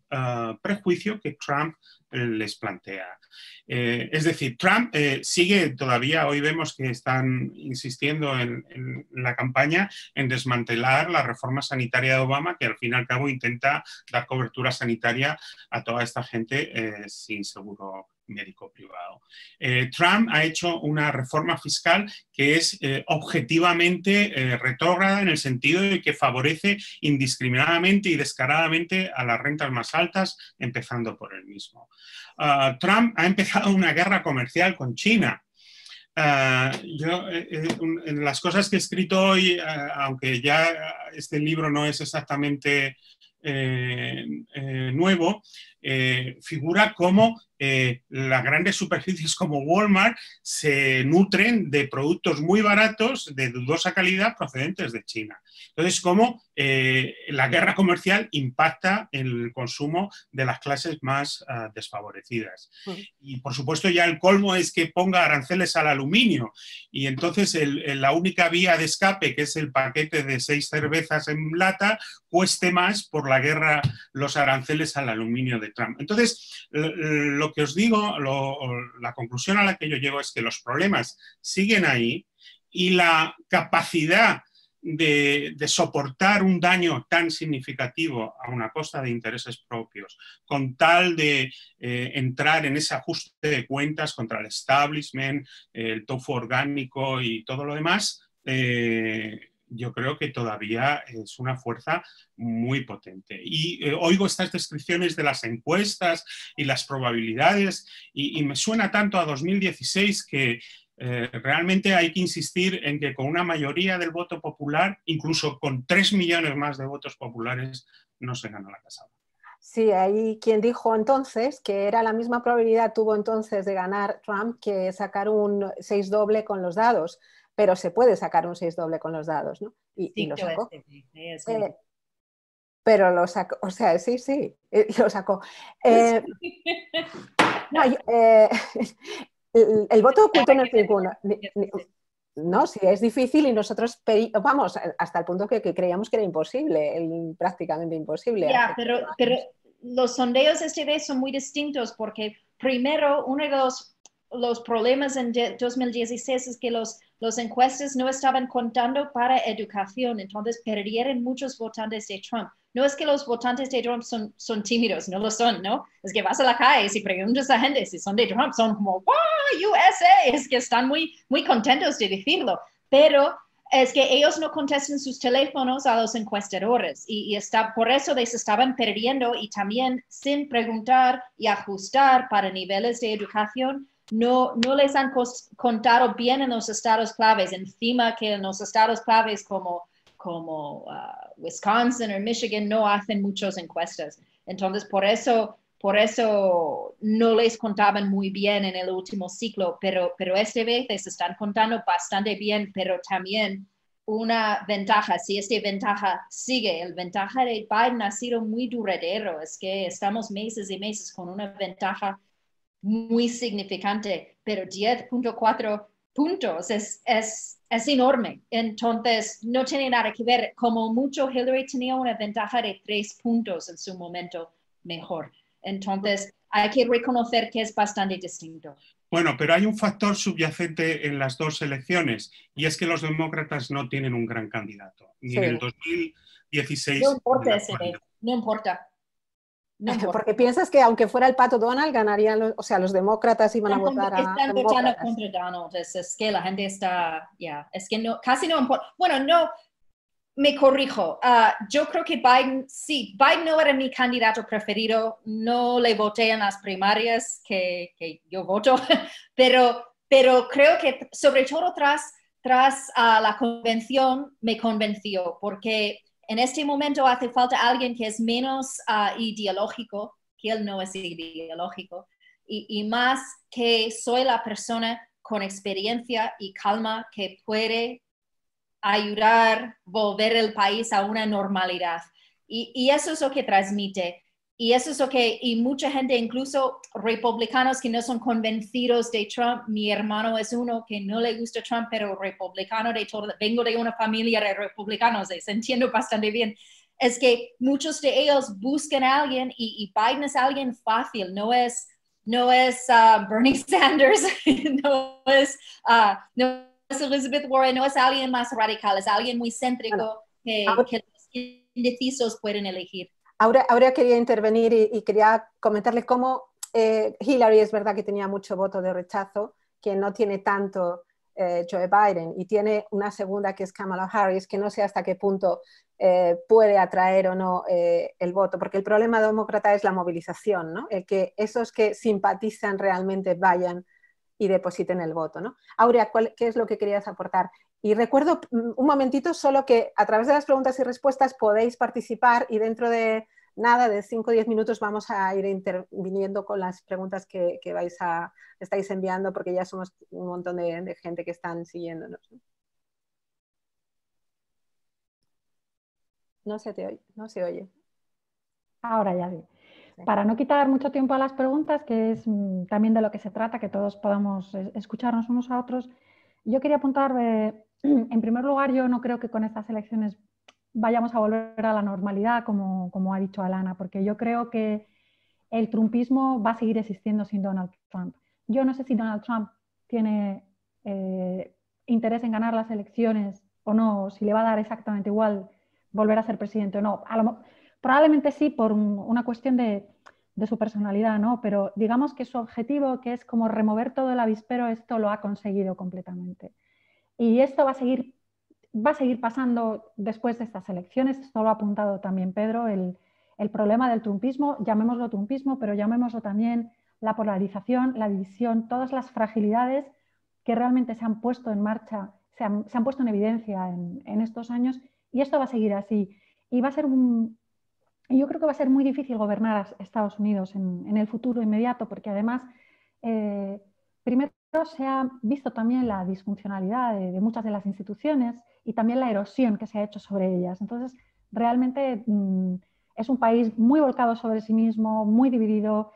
[SPEAKER 3] prejuicio que Trump les plantea. Es decir, Trump sigue todavía, hoy vemos que están insistiendo en la campaña en desmantelar la reforma sanitaria de Obama, que al fin y al cabo intenta dar cobertura sanitaria a toda esta gente sin seguro médico privado. Trump ha hecho una reforma fiscal que es objetivamente retrógrada en el sentido de que favorece indiscriminadamente y descaradamente a las rentas más altas, empezando por él mismo. Trump ha empezado una guerra comercial con China. En las cosas que he escrito hoy, aunque ya este libro no es exactamente nuevo, figura como las grandes superficies como Walmart se nutren de productos muy baratos de dudosa calidad procedentes de China. Entonces, cómo la guerra comercial impacta en el consumo de las clases más desfavorecidas. Y, por supuesto, ya el colmo es que ponga aranceles al aluminio y entonces la única vía de escape, que es el paquete de 6 cervezas en lata, cueste más por la guerra, los aranceles al aluminio de Trump. Entonces, lo que os digo, la conclusión a la que yo llego es que los problemas siguen ahí y la capacidad de soportar un daño tan significativo a una costa de intereses propios, con tal de entrar en ese ajuste de cuentas contra el establishment, el tofu orgánico y todo lo demás, yo creo que todavía es una fuerza muy potente. Y oigo estas descripciones de las encuestas y las probabilidades y me suena tanto a 2016 que realmente hay que insistir en que con una mayoría del voto popular, incluso con 3 millones más de votos populares, no se gana la Casa Blanca.
[SPEAKER 2] Sí, hay quien dijo entonces que era la misma probabilidad tuvo entonces de ganar Trump que sacar un 6 doble con los dados. Pero se puede sacar un 6 doble con los dados, ¿no? Y lo sacó. Pero lo sacó, o sea, sí, lo sacó. El voto oculto no es ninguno. No, sí, es difícil y nosotros, vamos, hasta el punto que creíamos que era imposible, prácticamente imposible.
[SPEAKER 4] Ya, pero los sondeos esta vez son muy distintos porque primero, uno de los problemas en 2016 es que los encuestas no estaban contando para educación, entonces perdieron muchos votantes de Trump. No es que los votantes de Trump son tímidos, no lo son, ¿no? Es que vas a la calle y si preguntas a gente si son de Trump, son como, ¡wow, USA! Es que están muy, muy contentos de decirlo, pero es que ellos no contestan sus teléfonos a los encuestadores y por eso les estaban perdiendo y también sin preguntar y ajustar para niveles de educación. No les han contado bien en los estados claves, encima que en los estados claves como Wisconsin o Michigan no hacen muchas encuestas. Entonces, por eso no les contaban muy bien en el último ciclo, pero esta vez les están contando bastante bien, pero también una ventaja, si esta ventaja sigue, el ventaja de Biden ha sido muy duradero, es que estamos meses y meses con una ventaja muy significante, pero 10.4 puntos es enorme. Entonces, no tiene nada que ver. Como mucho, Hillary tenía una ventaja de 3 puntos en su momento mejor. Entonces, hay que reconocer que es bastante distinto.
[SPEAKER 3] Bueno, pero hay un factor subyacente en las dos elecciones y es que los demócratas no tienen un gran candidato. Ni en el 2016.
[SPEAKER 4] No importa no importa.
[SPEAKER 2] No, porque piensas que aunque fuera el Pato Donald ganarían, los demócratas iban a votar a
[SPEAKER 4] están votando contra Donald, es que la gente está, es que no, casi no importa. Bueno, no, me corrijo, yo creo que Biden no era mi candidato preferido, no le voté en las primarias que yo voto, pero creo que sobre todo tras la convención me convenció, porque en este momento hace falta alguien que es menos ideológico, que él no es ideológico, y más que soy la persona con experiencia y calma que puede ayudar a volver el país a una normalidad. Y eso es lo que transmite. Y eso es lo que, y mucha gente, incluso republicanos que no son convencidos de Trump, mi hermano es uno que no le gusta Trump, pero republicano de todo, vengo de una familia de republicanos, se entiende bastante bien. Es que muchos de ellos buscan a alguien y Biden es alguien fácil, no es Bernie Sanders, no es Elizabeth Warren, no es alguien más radical, es alguien muy céntrico que los indecisos pueden elegir.
[SPEAKER 2] Ahora quería intervenir y quería comentarle cómo Hillary es verdad que tenía mucho voto de rechazo, que no tiene tanto Joe Biden, y tiene una segunda que es Kamala Harris, que no sé hasta qué punto puede atraer o no el voto, porque el problema demócrata es la movilización, ¿no? El que esos que simpatizan realmente vayan y depositen el voto, ¿no? Aurea, ¿qué es lo que querías aportar? Y recuerdo un momentito solo que a través de las preguntas y respuestas podéis participar, y dentro de nada, de 5 o 10 minutos vamos a ir interviniendo con las preguntas que estáis enviando, porque ya somos un montón de gente que están siguiéndonos. No se oye.
[SPEAKER 5] Ahora ya sí. Para no quitar mucho tiempo a las preguntas, que es también de lo que se trata, que todos podamos escucharnos unos a otros, yo quería apuntar, en primer lugar, yo no creo que con estas elecciones vayamos a volver a la normalidad, como ha dicho Alana, porque yo creo que el trumpismo va a seguir existiendo sin Donald Trump. Yo no sé si Donald Trump tiene interés en ganar las elecciones o no, si le va a dar exactamente igual volver a ser presidente o no. Probablemente sí, por una cuestión de su personalidad, ¿no? Pero digamos que su objetivo, que es como remover todo el avispero, esto lo ha conseguido completamente. Y esto va a seguir pasando después de estas elecciones. Esto lo ha apuntado también Pedro, el problema del trumpismo, llamémoslo trumpismo, pero llamémoslo también la polarización, la división, todas las fragilidades que realmente se han puesto en marcha, se han puesto en evidencia en estos años, y esto va a seguir así. Y yo creo que va a ser muy difícil gobernar a Estados Unidos en el futuro inmediato, porque además, primero se ha visto también la disfuncionalidad de muchas de las instituciones y también la erosión que se ha hecho sobre ellas. Entonces, realmente es un país muy volcado sobre sí mismo, muy dividido,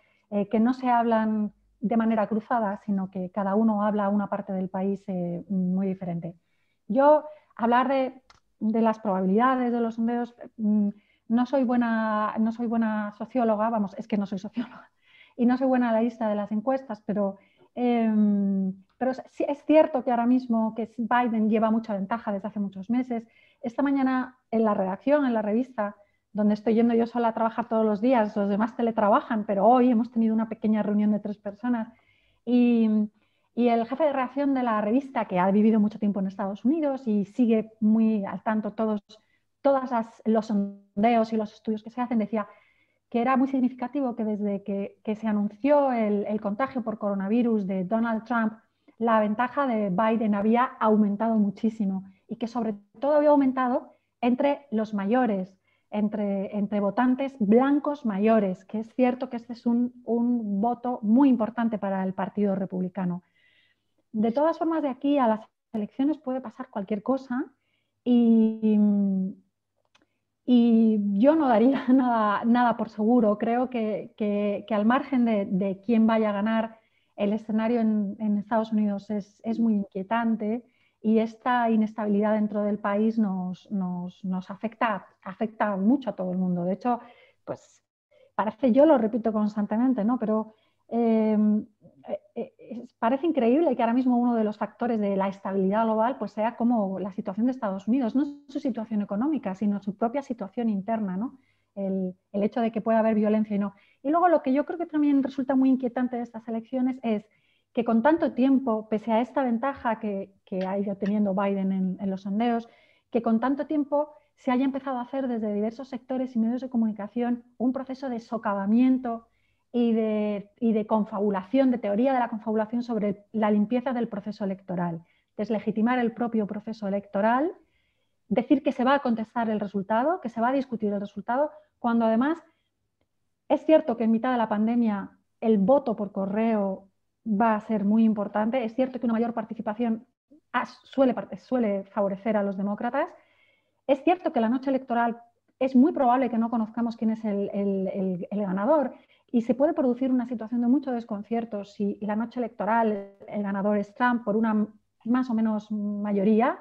[SPEAKER 5] que no se hablan de manera cruzada, sino que cada uno habla una parte del país muy diferente. Yo, hablar de las probabilidades de los sondeos, no soy buena socióloga, vamos, es que no soy socióloga, y no soy buena analista de las encuestas, pero sí es cierto que ahora mismo que Biden lleva mucha ventaja desde hace muchos meses. Esta mañana en la redacción, en la revista, donde estoy yendo yo sola a trabajar todos los días, los demás teletrabajan, pero hoy hemos tenido una pequeña reunión de 3 personas, y el jefe de redacción de la revista, que ha vivido mucho tiempo en Estados Unidos y sigue muy al tanto todos los sondeos y los estudios que se hacen, decía que era muy significativo que desde que se anunció el contagio por coronavirus de Donald Trump, la ventaja de Biden había aumentado muchísimo, y que sobre todo había aumentado entre los mayores, entre votantes blancos mayores, que es cierto que este es un voto muy importante para el Partido Republicano. De todas formas, de aquí a las elecciones puede pasar cualquier cosa, y yo no daría nada por seguro. Creo que al margen de quién vaya a ganar, el escenario en Estados Unidos es muy inquietante, y esta inestabilidad dentro del país nos afecta mucho a todo el mundo. De hecho, pues parece, yo lo repito constantemente, ¿no? Pero parece increíble que ahora mismo uno de los factores de la estabilidad global pues sea como la situación de Estados Unidos, no su situación económica, sino su propia situación interna, ¿no? El hecho de que pueda haber violencia y no. Y luego lo que yo creo que también resulta muy inquietante de estas elecciones es que con tanto tiempo, pese a esta ventaja que ha ido teniendo Biden en los sondeos, que con tanto tiempo se haya empezado a hacer desde diversos sectores y medios de comunicación un proceso de socavamiento y de confabulación, de teoría de la confabulación sobre la limpieza del proceso electoral, deslegitimar el propio proceso electoral decir que se va a contestar el resultado, que se va a discutir el resultado, cuando además es cierto que en mitad de la pandemia el voto por correo va a ser muy importante, es cierto que una mayor participación suele favorecer a los demócratas, es cierto que la noche electoral es muy probable que no conozcamos quién es el ganador y se puede producir una situación de mucho desconcierto si la noche electoral el ganador es Trump por una más o menos mayoría.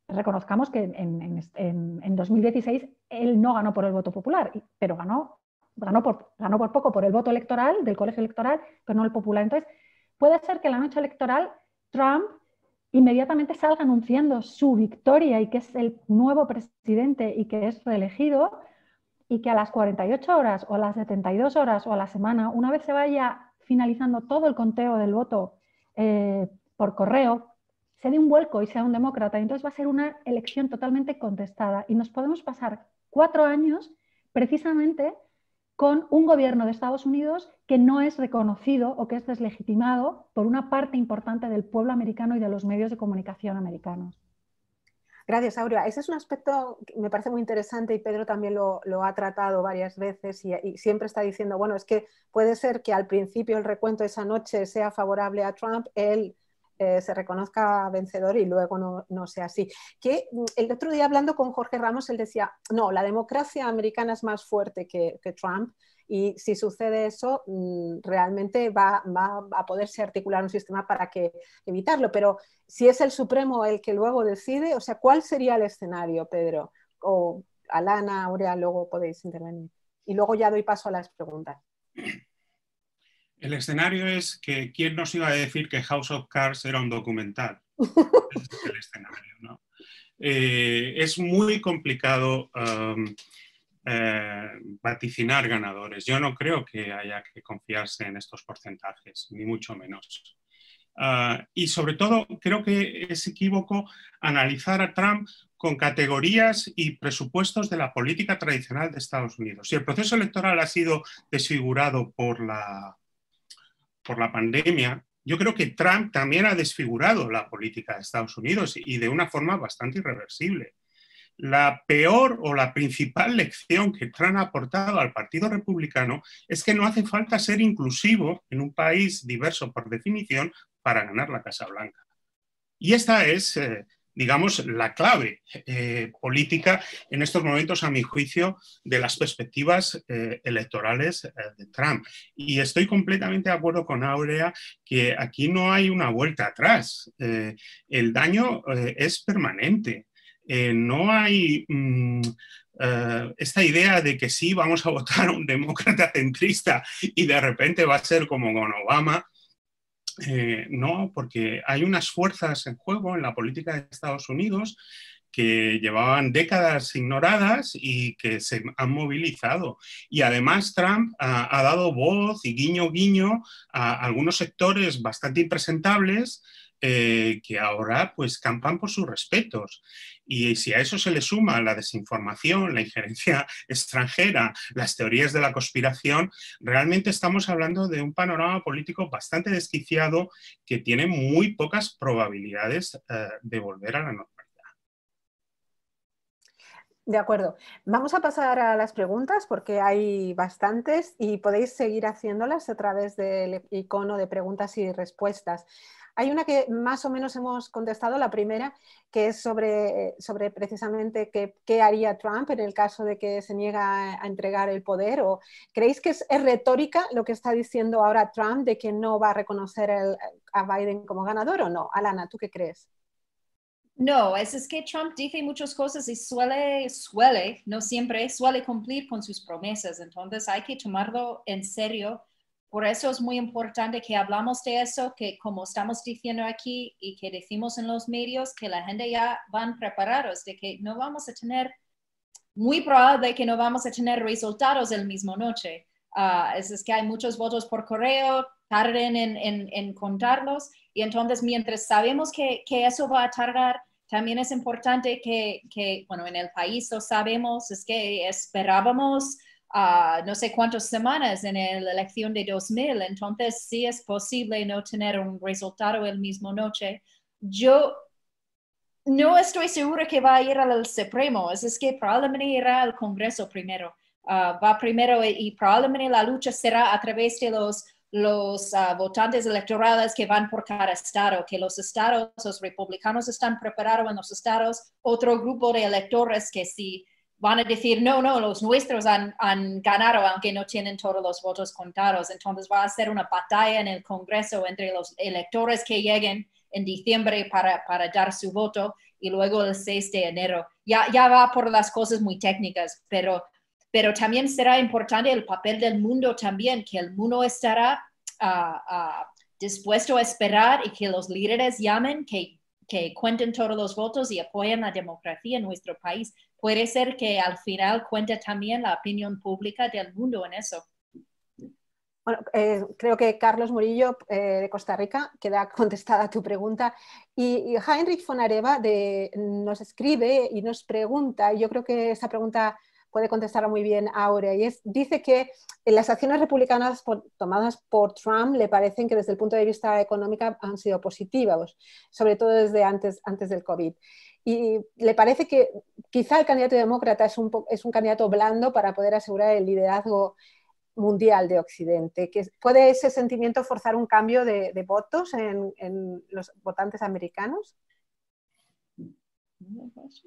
[SPEAKER 5] Reconozcamos que en 2016 él no ganó por el voto popular, pero ganó por poco por el voto electoral del colegio electoral, pero no el popular. Entonces, puede ser que la noche electoral Trump inmediatamente salga anunciando su victoria y que es el nuevo presidente y que es reelegido, y que a las 48 horas o a las 72 horas o a la semana, una vez se vaya finalizando todo el conteo del voto por correo, se dé un vuelco y sea un demócrata. Y entonces va a ser una elección totalmente contestada. Y nos podemos pasar 4 años precisamente con un gobierno de Estados Unidos que no es reconocido o que es deslegitimado por una parte importante del pueblo americano y de los medios de comunicación americanos.
[SPEAKER 2] Gracias, Aurea. Ese es un aspecto que me parece muy interesante y Pedro también lo ha tratado varias veces y siempre está diciendo, bueno, es que puede ser que al principio el recuento de esa noche sea favorable a Trump, él se reconozca vencedor y luego no sea así. Que el otro día hablando con Jorge Ramos, él decía, no, la democracia americana es más fuerte que Trump y si sucede eso, realmente va a poderse articular un sistema para evitarlo, pero si es el Supremo el que luego decide, o sea, ¿cuál sería el escenario, Pedro? O Alana, Aurea, luego podéis intervenir. Y luego ya doy paso a las preguntas.
[SPEAKER 3] El escenario es que ¿quién nos iba a decir que House of Cards era un documental? Ese es el escenario, ¿no? Es muy complicado vaticinar ganadores. Yo no creo que haya que confiarse en estos porcentajes, ni mucho menos. Y sobre todo, creo que es equívoco analizar a Trump con categorías y presupuestos de la política tradicional de Estados Unidos. Si el proceso electoral ha sido desfigurado por la pandemia, yo creo que Trump también ha desfigurado la política de Estados Unidos y de una forma bastante irreversible. La peor o la principal lección que Trump ha aportado al Partido Republicano es que no hace falta ser inclusivo en un país diverso por definición para ganar la Casa Blanca. Y esta es, digamos, la clave política en estos momentos, a mi juicio, de las perspectivas electorales de Trump. Y estoy completamente de acuerdo con Aurea que aquí no hay una vuelta atrás. El daño es permanente. No hay esta idea de que sí vamos a votar a un demócrata centrista y de repente va a ser como con Obama. No, porque hay unas fuerzas en juego en la política de Estados Unidos que llevaban décadas ignoradas y que se han movilizado. Y además Trump ha dado voz y guiño guiño a algunos sectores bastante impresentables que ahora pues campan por sus respetos. Y si a eso se le suma la desinformación, la injerencia extranjera, las teorías de la conspiración, realmente estamos hablando de un panorama político bastante desquiciado que tiene muy pocas probabilidades de volver a la normalidad.
[SPEAKER 2] De acuerdo. Vamos a pasar a las preguntas porque hay bastantes y podéis seguir haciéndolas a través del icono de preguntas y respuestas. Hay una que más o menos hemos contestado, la primera, que es sobre precisamente qué haría Trump en el caso de que se niega a entregar el poder. ¿O creéis que es retórica lo que está diciendo ahora Trump de que no va a reconocer a Biden como ganador o no? Alana, ¿tú qué crees?
[SPEAKER 4] No, es que Trump dice muchas cosas y no siempre, suele cumplir con sus promesas. Entonces hay que tomarlo en serio. Por eso es muy importante que hablamos de eso, que como estamos diciendo aquí y que decimos en los medios, que la gente ya van preparados de que no vamos a tener, muy probable que no vamos a tener resultados el mismo noche. Es que hay muchos votos por correo, tarden en contarlos. Y entonces, mientras sabemos que eso va a tardar, también es importante que, bueno, en el país lo sabemos, es que esperábamos no sé cuántas semanas en la elección de 2000, entonces sí es posible no tener un resultado el mismo noche. Yo no estoy segura que va a ir al Supremo, es que probablemente irá al Congreso primero. Va primero y probablemente la lucha será a través de los votantes electorales que van por cada estado, que los estados, los republicanos están preparados en los estados, otro grupo de electores que sí van a decir, no, los nuestros han ganado, aunque no tienen todos los votos contados. Entonces va a ser una batalla en el Congreso entre los electores que lleguen en diciembre para dar su voto y luego el 6 de enero. Ya va por las cosas muy técnicas, pero también será importante el papel del mundo también, que el mundo estará dispuesto a esperar y que los líderes llamen, que cuenten todos los votos y apoyen la democracia en nuestro país. Puede ser que al final cuente también la opinión pública del mundo en eso.
[SPEAKER 2] Bueno, creo que Carlos Murillo de Costa Rica queda contestada tu pregunta y Heinrich von Areva nos escribe y nos pregunta, y yo creo que esa pregunta puede contestarla muy bien Aurea, y dice que las acciones republicanas tomadas por Trump le parecen que desde el punto de vista económico han sido positivas, sobre todo desde antes del COVID. Y le parece que quizá el candidato demócrata es un candidato blando para poder asegurar el liderazgo mundial de Occidente. Que ¿puede ese sentimiento forzar un cambio de votos en los votantes americanos?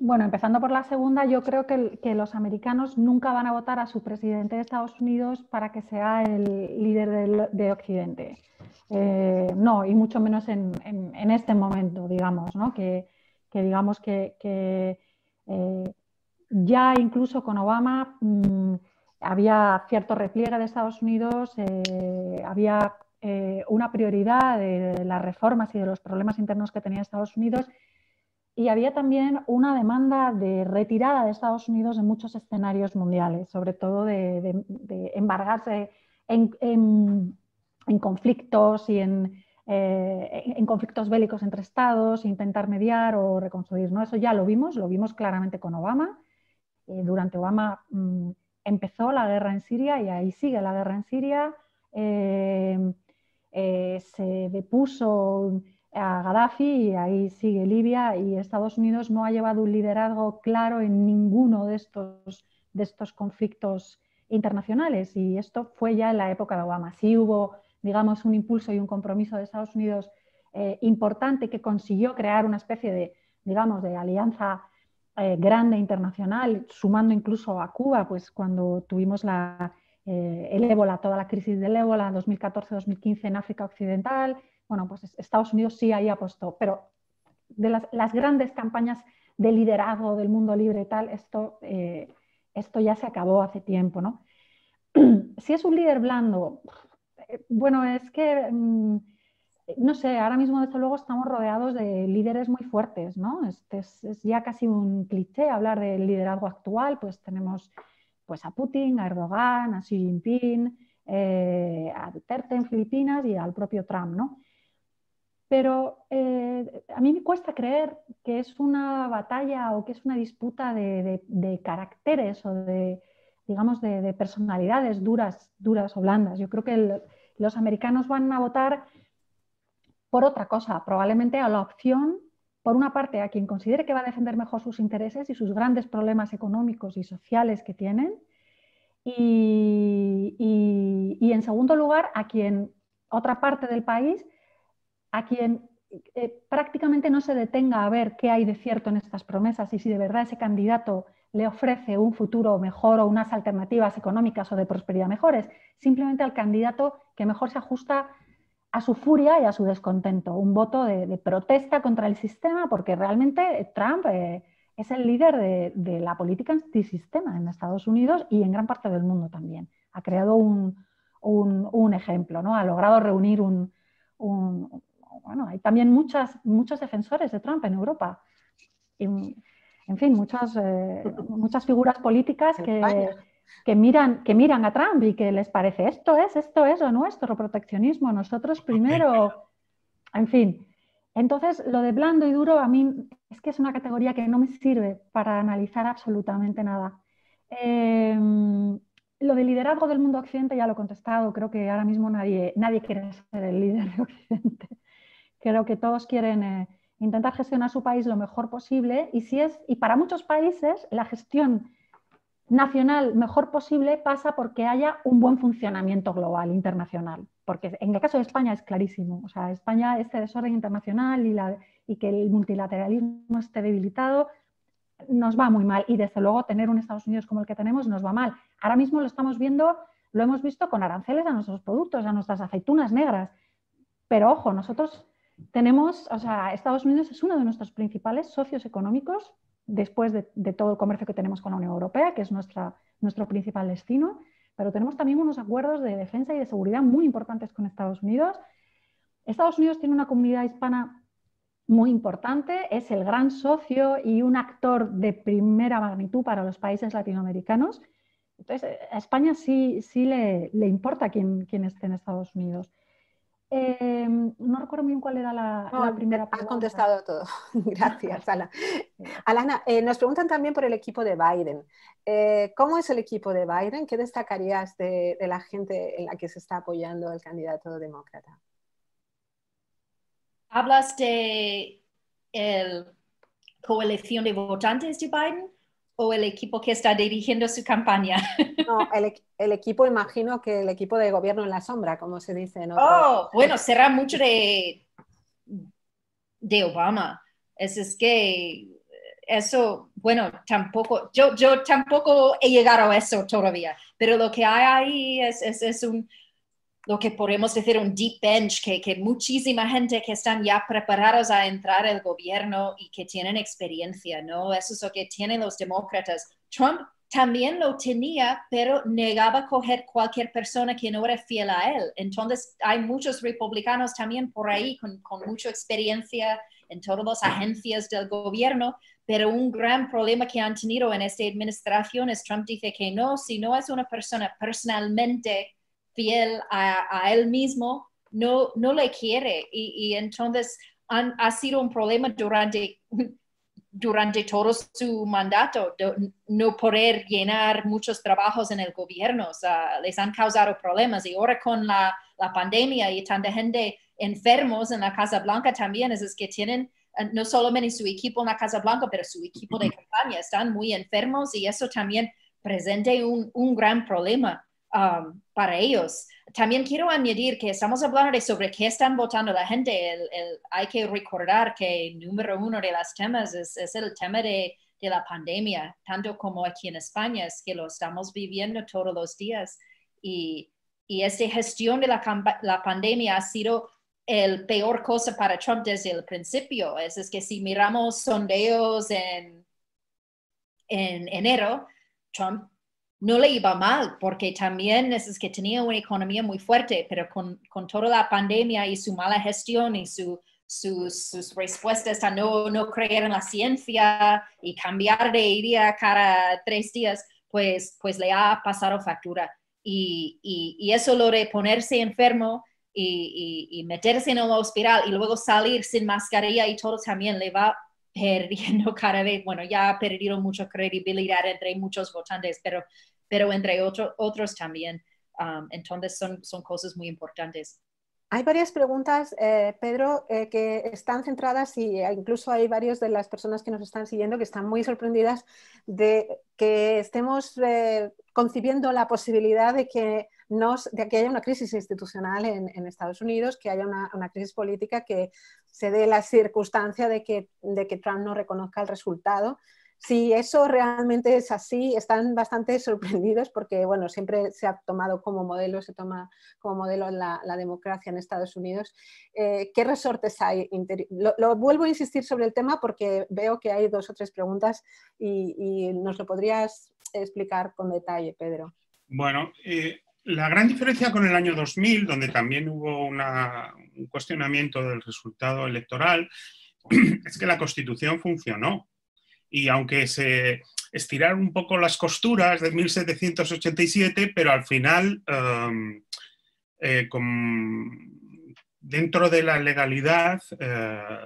[SPEAKER 5] Bueno, empezando por la segunda, yo creo que los americanos nunca van a votar a su presidente de Estados Unidos para que sea el líder de Occidente. No, y mucho menos en este momento, digamos, ¿no? Que digamos que ya incluso con Obama había cierto repliegue de Estados Unidos, había una prioridad de las reformas y de los problemas internos que tenía Estados Unidos, y había también una demanda de retirada de Estados Unidos en muchos escenarios mundiales, sobre todo de embargarse en conflictos y en conflictos bélicos entre estados, intentar mediar o reconstruir, ¿no? Eso ya lo vimos claramente con Obama. Durante Obama empezó la guerra en Siria y ahí sigue la guerra en Siria. Se depuso a Gaddafi y ahí sigue Libia, y Estados Unidos no ha llevado un liderazgo claro en ninguno de estos conflictos internacionales, y esto fue ya en la época de Obama. Sí hubo, digamos, un impulso y un compromiso de Estados Unidos importante que consiguió crear una especie de, digamos, de alianza grande internacional, sumando incluso a Cuba, pues cuando tuvimos el ébola, toda la crisis del ébola en 2014-2015 en África Occidental. Bueno, pues Estados Unidos sí ahí apostó, pero de las grandes campañas de liderazgo del mundo libre y tal, esto ya se acabó hace tiempo, ¿no? Si es un líder blando, bueno, es que no sé, ahora mismo desde luego estamos rodeados de líderes muy fuertes, ¿no? Es ya casi un cliché hablar del liderazgo actual, pues tenemos pues a Putin, a Erdogan, a Xi Jinping, a Duterte en Filipinas y al propio Trump, ¿no? Pero a mí me cuesta creer que es una batalla o que es una disputa de caracteres o de, digamos, de personalidades duras o blandas. Yo creo que los americanos van a votar por otra cosa, probablemente a la opción, por una parte, a quien considere que va a defender mejor sus intereses y sus grandes problemas económicos y sociales que tienen, y en segundo lugar, a quien, otra parte del país, a quien prácticamente no se detenga a ver qué hay de cierto en estas promesas y si de verdad ese candidato le ofrece un futuro mejor o unas alternativas económicas o de prosperidad mejores, simplemente al candidato que mejor se ajusta a su furia y a su descontento, un voto de protesta contra el sistema, porque realmente Trump es el líder de la política antisistema en Estados Unidos y en gran parte del mundo también. Ha creado un ejemplo, ¿no? Ha logrado reunir bueno, hay también muchos defensores de Trump en Europa. Y, en fin, muchas figuras políticas que miran a Trump y que les parece esto es lo nuestro, proteccionismo, nosotros primero, en fin. Entonces, lo de blando y duro a mí es que es una categoría que no me sirve para analizar absolutamente nada. Lo del liderazgo del mundo occidente ya lo he contestado, creo que ahora mismo nadie quiere ser el líder de Occidente. Creo que todos quieren intentar gestionar su país lo mejor posible y para muchos países la gestión nacional mejor posible pasa porque haya un buen funcionamiento global, internacional. Porque en el caso de España es clarísimo. O sea, España, este desorden internacional y que el multilateralismo esté debilitado, nos va muy mal. Y desde luego tener un Estados Unidos como el que tenemos nos va mal. Ahora mismo lo estamos viendo, lo hemos visto con aranceles a nuestros productos, a nuestras aceitunas negras. Pero ojo, nosotros tenemos, o sea, Estados Unidos es uno de nuestros principales socios económicos después de todo el comercio que tenemos con la Unión Europea, que es nuestro principal destino, pero tenemos también unos acuerdos de defensa y de seguridad muy importantes con Estados Unidos. Estados Unidos tiene una comunidad hispana muy importante, es el gran socio y un actor de primera magnitud para los países latinoamericanos. Entonces, a España sí le importa quién esté en Estados Unidos. No recuerdo muy bien cuál era la primera pregunta.
[SPEAKER 2] Has contestado todo. Gracias, Ala. Alana, nos preguntan también por el equipo de Biden. ¿Cómo es el equipo de Biden? ¿Qué destacarías de la gente en la que se está apoyando el candidato demócrata?
[SPEAKER 4] ¿Hablas de la coalición de votantes de Biden o el equipo que está dirigiendo su campaña?
[SPEAKER 2] No, el equipo, imagino que el equipo de gobierno en la sombra, como se dice en otros...
[SPEAKER 4] Oh, bueno, será mucho de Obama. Es que eso, bueno, tampoco, yo tampoco he llegado a eso todavía, pero lo que hay ahí es lo que podemos decir un deep bench, que muchísima gente que están ya preparados a entrar al gobierno y que tienen experiencia, ¿no? Eso es lo que tienen los demócratas. Trump también lo tenía, pero negaba coger cualquier persona que no era fiel a él. Entonces hay muchos republicanos también por ahí con mucha experiencia en todas las agencias del gobierno, pero un gran problema que han tenido en esta administración es Trump dice que no, si no es una persona personalmente fiel a él mismo, no le quiere. Y entonces ha sido un problema durante todo su mandato, no poder llenar muchos trabajos en el gobierno. O sea, les han causado problemas. Y ahora con la pandemia y tanta gente enfermos en la Casa Blanca también, es que tienen no solamente su equipo en la Casa Blanca, pero su equipo de campaña están muy enfermos y eso también presenta un gran problema para ellos. También quiero añadir que estamos hablando de sobre qué están votando la gente. Hay que recordar que el número uno de los temas es el tema de la pandemia, tanto como aquí en España, es que lo estamos viviendo todos los días. Y esta gestión de la pandemia ha sido la peor cosa para Trump desde el principio. Es que si miramos sondeos en enero, Trump no le iba mal, porque también es que tenía una economía muy fuerte, pero con toda la pandemia y su mala gestión y sus respuestas a no creer en la ciencia y cambiar de idea cada 3 días, pues le ha pasado factura. Y eso lo de ponerse enfermo y meterse en el hospital y luego salir sin mascarilla y todo también le va perdiendo cada vez, bueno, ya ha perdido mucha credibilidad entre muchos votantes, pero entre otros también. Entonces son cosas muy importantes.
[SPEAKER 2] Hay varias preguntas, Pedro, que están centradas y incluso hay varias de las personas que nos están siguiendo que están muy sorprendidas de que estemos concibiendo la posibilidad de que haya una crisis institucional en Estados Unidos, que haya una crisis política, que se dé la circunstancia de que Trump no reconozca el resultado. Si eso realmente es así, están bastante sorprendidos porque, bueno, siempre se ha tomado como modelo, se toma como modelo la democracia en Estados Unidos. ¿Qué resortes hay? Lo vuelvo a insistir sobre el tema porque veo que hay 2 o 3 preguntas y nos lo podrías explicar con detalle, Pedro.
[SPEAKER 3] Bueno, la gran diferencia con el año 2000, donde también hubo un cuestionamiento del resultado electoral, es que la Constitución funcionó. Y aunque se estiraron un poco las costuras de 1787, pero al final, dentro de la legalidad,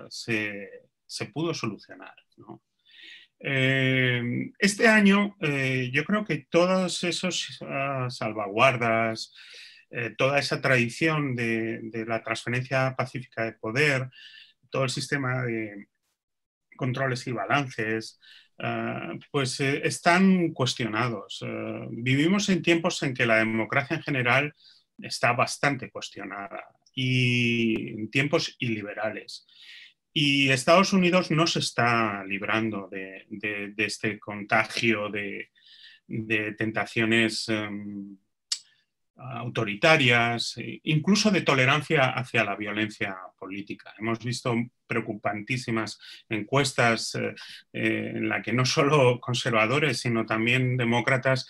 [SPEAKER 3] se pudo solucionar, ¿no? Este año yo creo que todos esos salvaguardas, toda esa tradición de la transferencia pacífica de poder, todo el sistema de controles y balances, pues están cuestionados. Vivimos en tiempos en que la democracia en general está bastante cuestionada y en tiempos iliberales. Y Estados Unidos no se está librando de este contagio de tentaciones autoritarias, incluso de tolerancia hacia la violencia política. Hemos visto preocupantísimas encuestas en las que no solo conservadores, sino también demócratas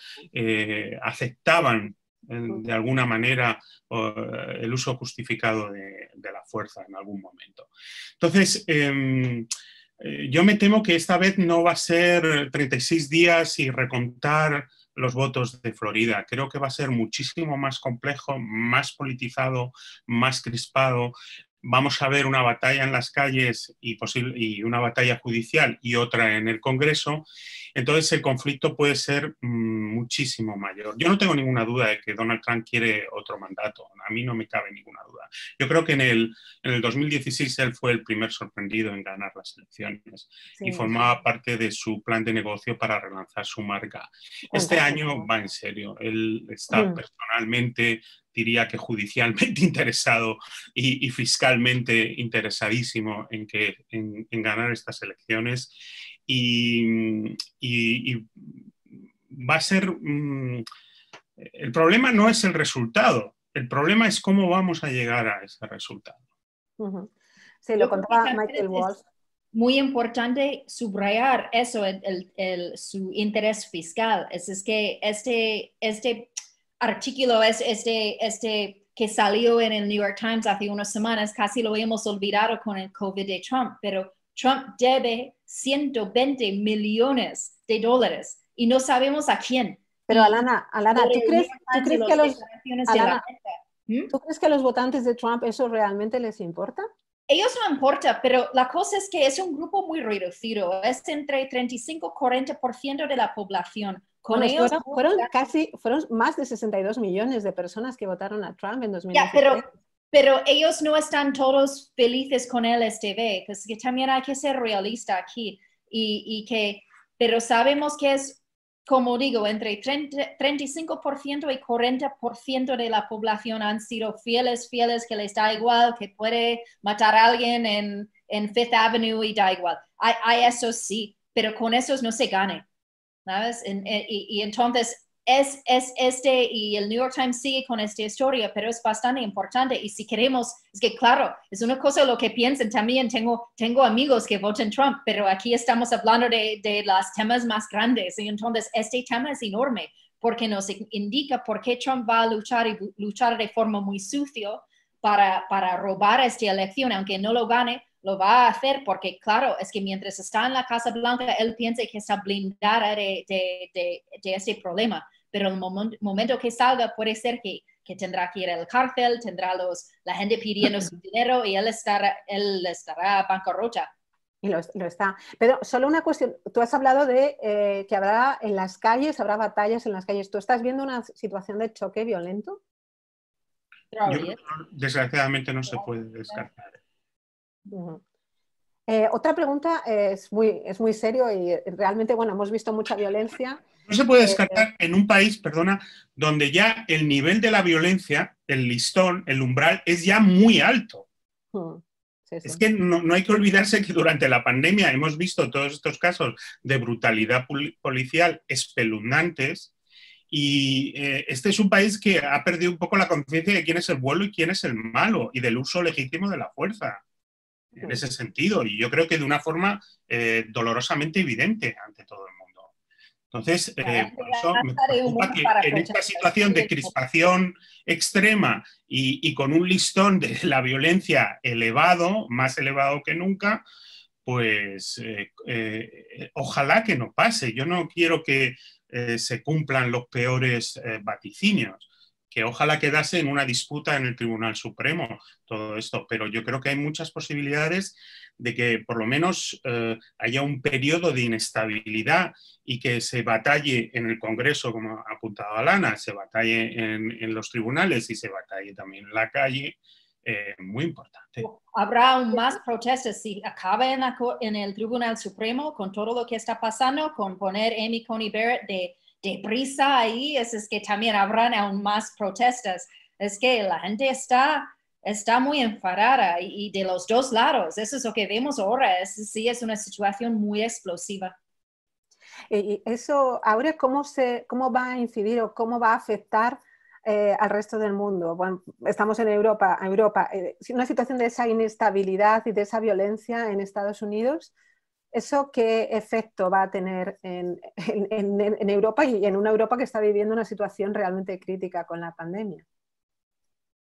[SPEAKER 3] aceptaban de alguna manera el uso justificado de la fuerza en algún momento. Entonces, yo me temo que esta vez no va a ser 36 días y recontar los votos de Florida. Creo que va a ser muchísimo más complejo, más politizado, más crispado. Vamos a ver una batalla en las calles y una batalla judicial y otra en el Congreso. Entonces el conflicto puede ser muchísimo mayor. Yo no tengo ninguna duda de que Donald Trump quiere otro mandato. A mí no me cabe ninguna duda. Yo creo que en el 2016 él fue el primer sorprendido en ganar las elecciones y formaba parte de su plan de negocio para relanzar su marca. Este año va en serio. Él está personalmente, diría que judicialmente interesado y fiscalmente interesadísimo en ganar estas elecciones y va a ser... el problema no es el resultado, el problema es cómo vamos a llegar a ese resultado.
[SPEAKER 2] Sí, lo contaba Michael Walsh.
[SPEAKER 4] Muy importante subrayar eso, su interés fiscal. Es que este artículo, que salió en el New York Times hace unas semanas, casi lo hemos olvidado con el COVID de Trump, pero Trump debe 120 millones de dólares y no sabemos a quién.
[SPEAKER 2] Pero Alana, ¿tú crees que a los votantes de Trump eso realmente les importa?
[SPEAKER 4] Ellos no importa, pero la cosa es que es un grupo muy reducido, es entre 35 y 40% de la población.
[SPEAKER 2] Fueron más de 62 millones de personas que votaron a Trump en 2016.
[SPEAKER 4] Pero ellos no están todos felices con él esta vez, pues que también hay que ser realista aquí. Pero sabemos que es, como digo, entre 35% y 40% de la población han sido fieles, que les da igual, que puede matar a alguien en Fifth Avenue y da igual. Hay eso sí, pero con esos no se gane. ¿Sabes? Y entonces y el New York Times sigue con esta historia, pero es bastante importante. Y si queremos, es que claro, es una cosa lo que piensan también. Tengo amigos que votan Trump, pero aquí estamos hablando de los temas más grandes. Y entonces este tema es enorme porque nos indica por qué Trump va a luchar de forma muy sucia para robar esta elección, aunque no lo gane. Lo va a hacer porque, claro, es que mientras está en la Casa Blanca, él piensa que está blindada de ese problema. Pero el momento que salga puede ser que tendrá que ir a la cárcel, tendrá la gente pidiendo su dinero y él estará bancarrota.
[SPEAKER 2] Y lo está. Pero solo una cuestión. Tú has hablado de que habrá en las calles, habrá batallas en las calles. ¿Tú estás viendo una situación de choque violento?
[SPEAKER 3] Desgraciadamente no se puede descartar.
[SPEAKER 2] Otra pregunta es muy serio y realmente, bueno, hemos visto mucha violencia.
[SPEAKER 3] No se puede descartar en un país, perdona, donde ya el nivel de la violencia, el listón, el umbral, es ya muy alto. Sí. Es que no hay que olvidarse que durante la pandemia hemos visto todos estos casos de brutalidad policial espeluznantes y este es un país que ha perdido un poco la conciencia de quién es el bueno y quién es el malo y del uso legítimo de la fuerza. En ese sentido, y yo creo que de una forma dolorosamente evidente ante todo el mundo. Entonces, por eso me preocupa que en esta situación de crispación extrema y con un listón de la violencia elevado, más elevado que nunca, pues ojalá que no pase. Yo no quiero que se cumplan los peores vaticinios, que ojalá quedase en una disputa en el Tribunal Supremo todo esto, pero yo creo que hay muchas posibilidades de que por lo menos haya un periodo de inestabilidad y que se batalle en el Congreso, como ha apuntado Alana, se batalle en los tribunales y se batalle también en la calle muy importante.
[SPEAKER 4] ¿Habrá aún más protestas si acaba en el Tribunal Supremo con todo lo que está pasando, con poner Amy Coney Barrett de prisa ahí? Es que también habrán aún más protestas. Es que la gente está muy enfadada y de los dos lados. Eso es lo que vemos ahora. Sí, es una situación muy explosiva.
[SPEAKER 2] Y eso, Aurea, ¿cómo va a incidir o cómo va a afectar al resto del mundo? Bueno, estamos en Europa, una situación de esa inestabilidad y de esa violencia en Estados Unidos. ¿Eso qué efecto va a tener en Europa y en una Europa que está viviendo una situación realmente crítica con la pandemia?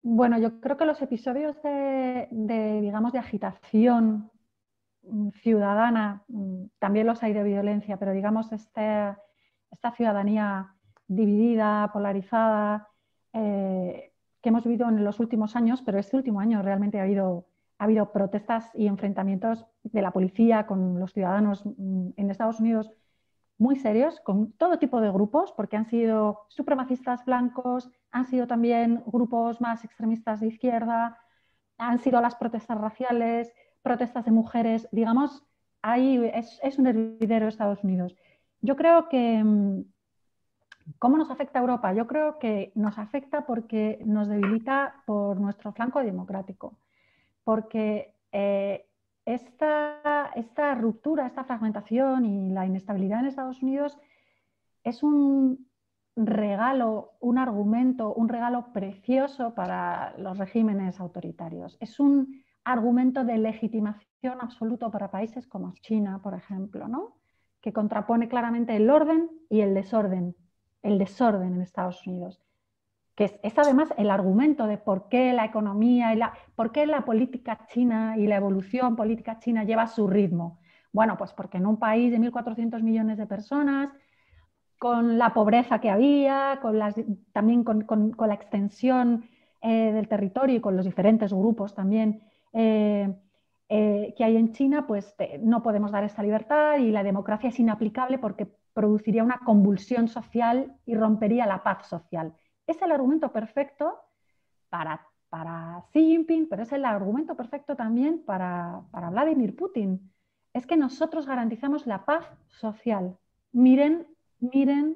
[SPEAKER 5] Bueno, yo creo que los episodios digamos, de agitación ciudadana, también los hay de violencia, pero digamos esta ciudadanía dividida, polarizada, que hemos vivido en los últimos años, pero este último año realmente ha habido protestas y enfrentamientos de la policía con los ciudadanos en Estados Unidos muy serios, con todo tipo de grupos, porque han sido supremacistas blancos, han sido también grupos más extremistas de izquierda, han sido las protestas raciales, protestas de mujeres, digamos, es un hervidero Estados Unidos. Yo creo que, ¿cómo nos afecta a Europa? Yo creo que nos afecta porque nos debilita por nuestro flanco democrático, porque esta ruptura, esta fragmentación y la inestabilidad en Estados Unidos es un regalo, un argumento, un regalo precioso para los regímenes autoritarios. Es un argumento de legitimación absoluto para países como China, por ejemplo, ¿no? Que contrapone claramente el orden y el desorden en Estados Unidos, que es además el argumento de por qué la economía y por qué la política china y la evolución política china lleva su ritmo. Bueno, pues porque en un país de 1.400 millones de personas, con la pobreza que había, también con la extensión del territorio y con los diferentes grupos también que hay en China, pues no podemos dar esta libertad y la democracia es inaplicable porque produciría una convulsión social y rompería la paz social. Es el argumento perfecto para Xi Jinping, pero es el argumento perfecto también para Vladimir Putin. Es que nosotros garantizamos la paz social. Miren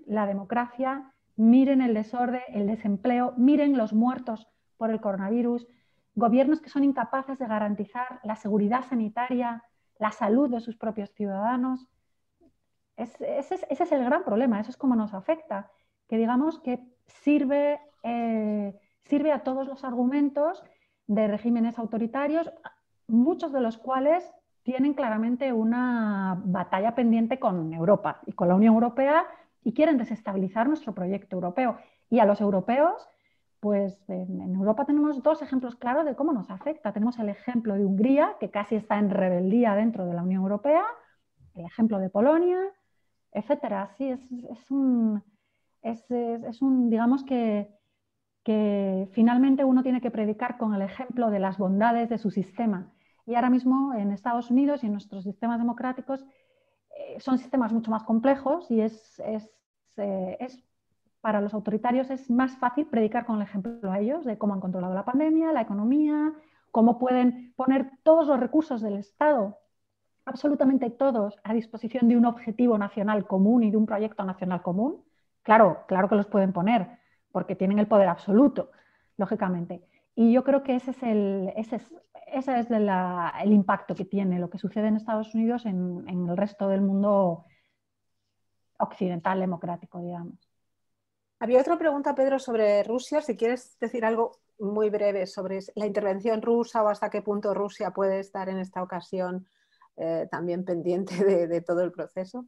[SPEAKER 5] la democracia, miren el desorden, el desempleo, miren los muertos por el coronavirus, gobiernos que son incapaces de garantizar la seguridad sanitaria, la salud de sus propios ciudadanos. Ese es el gran problema, eso es como nos afecta, que digamos que sirve a todos los argumentos de regímenes autoritarios, muchos de los cuales tienen claramente una batalla pendiente con Europa y con la Unión Europea y quieren desestabilizar nuestro proyecto europeo. Y a los europeos, pues en Europa tenemos dos ejemplos claros de cómo nos afecta. Tenemos el ejemplo de Hungría, que casi está en rebeldía dentro de la Unión Europea, el ejemplo de Polonia, etcétera. Sí, es un digamos que finalmente uno tiene que predicar con el ejemplo de las bondades de su sistema. Y ahora mismo en Estados Unidos y en nuestros sistemas democráticos son sistemas mucho más complejos y para los autoritarios es más fácil predicar con el ejemplo a ellos de cómo han controlado la pandemia, la economía, cómo pueden poner todos los recursos del Estado, absolutamente todos, a disposición de un objetivo nacional común y de un proyecto nacional común. Claro que los pueden poner, porque tienen el poder absoluto, lógicamente. Y yo creo que ese es el impacto que tiene lo que sucede en Estados Unidos en el resto del mundo occidental democrático, digamos.
[SPEAKER 2] Había otra pregunta, Pedro, sobre Rusia. Si quieres decir algo muy breve sobre la intervención rusa o hasta qué punto Rusia puede estar en esta ocasión también pendiente de todo el proceso.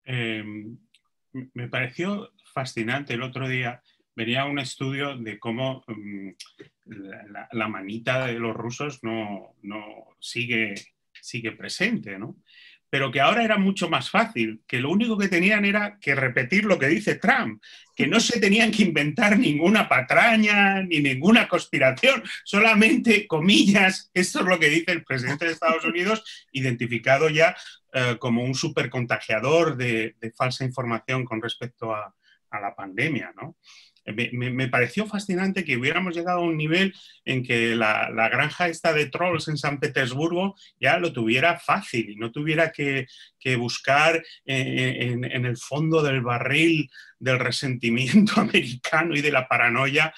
[SPEAKER 3] Me pareció fascinante el otro día. Venía un estudio de cómo la manita de los rusos no sigue presente, ¿no? Pero que ahora era mucho más fácil, que lo único que tenían era que repetir lo que dice Trump, que no se tenían que inventar ninguna patraña ni ninguna conspiración, solamente comillas, esto es lo que dice el presidente de Estados Unidos, identificado ya como un supercontagiador de falsa información con respecto a la pandemia, ¿no? Me pareció fascinante que hubiéramos llegado a un nivel en que la granja esta de trolls en San Petersburgo ya lo tuviera fácil y no tuviera que buscar en el fondo del barril del resentimiento americano y de la paranoia,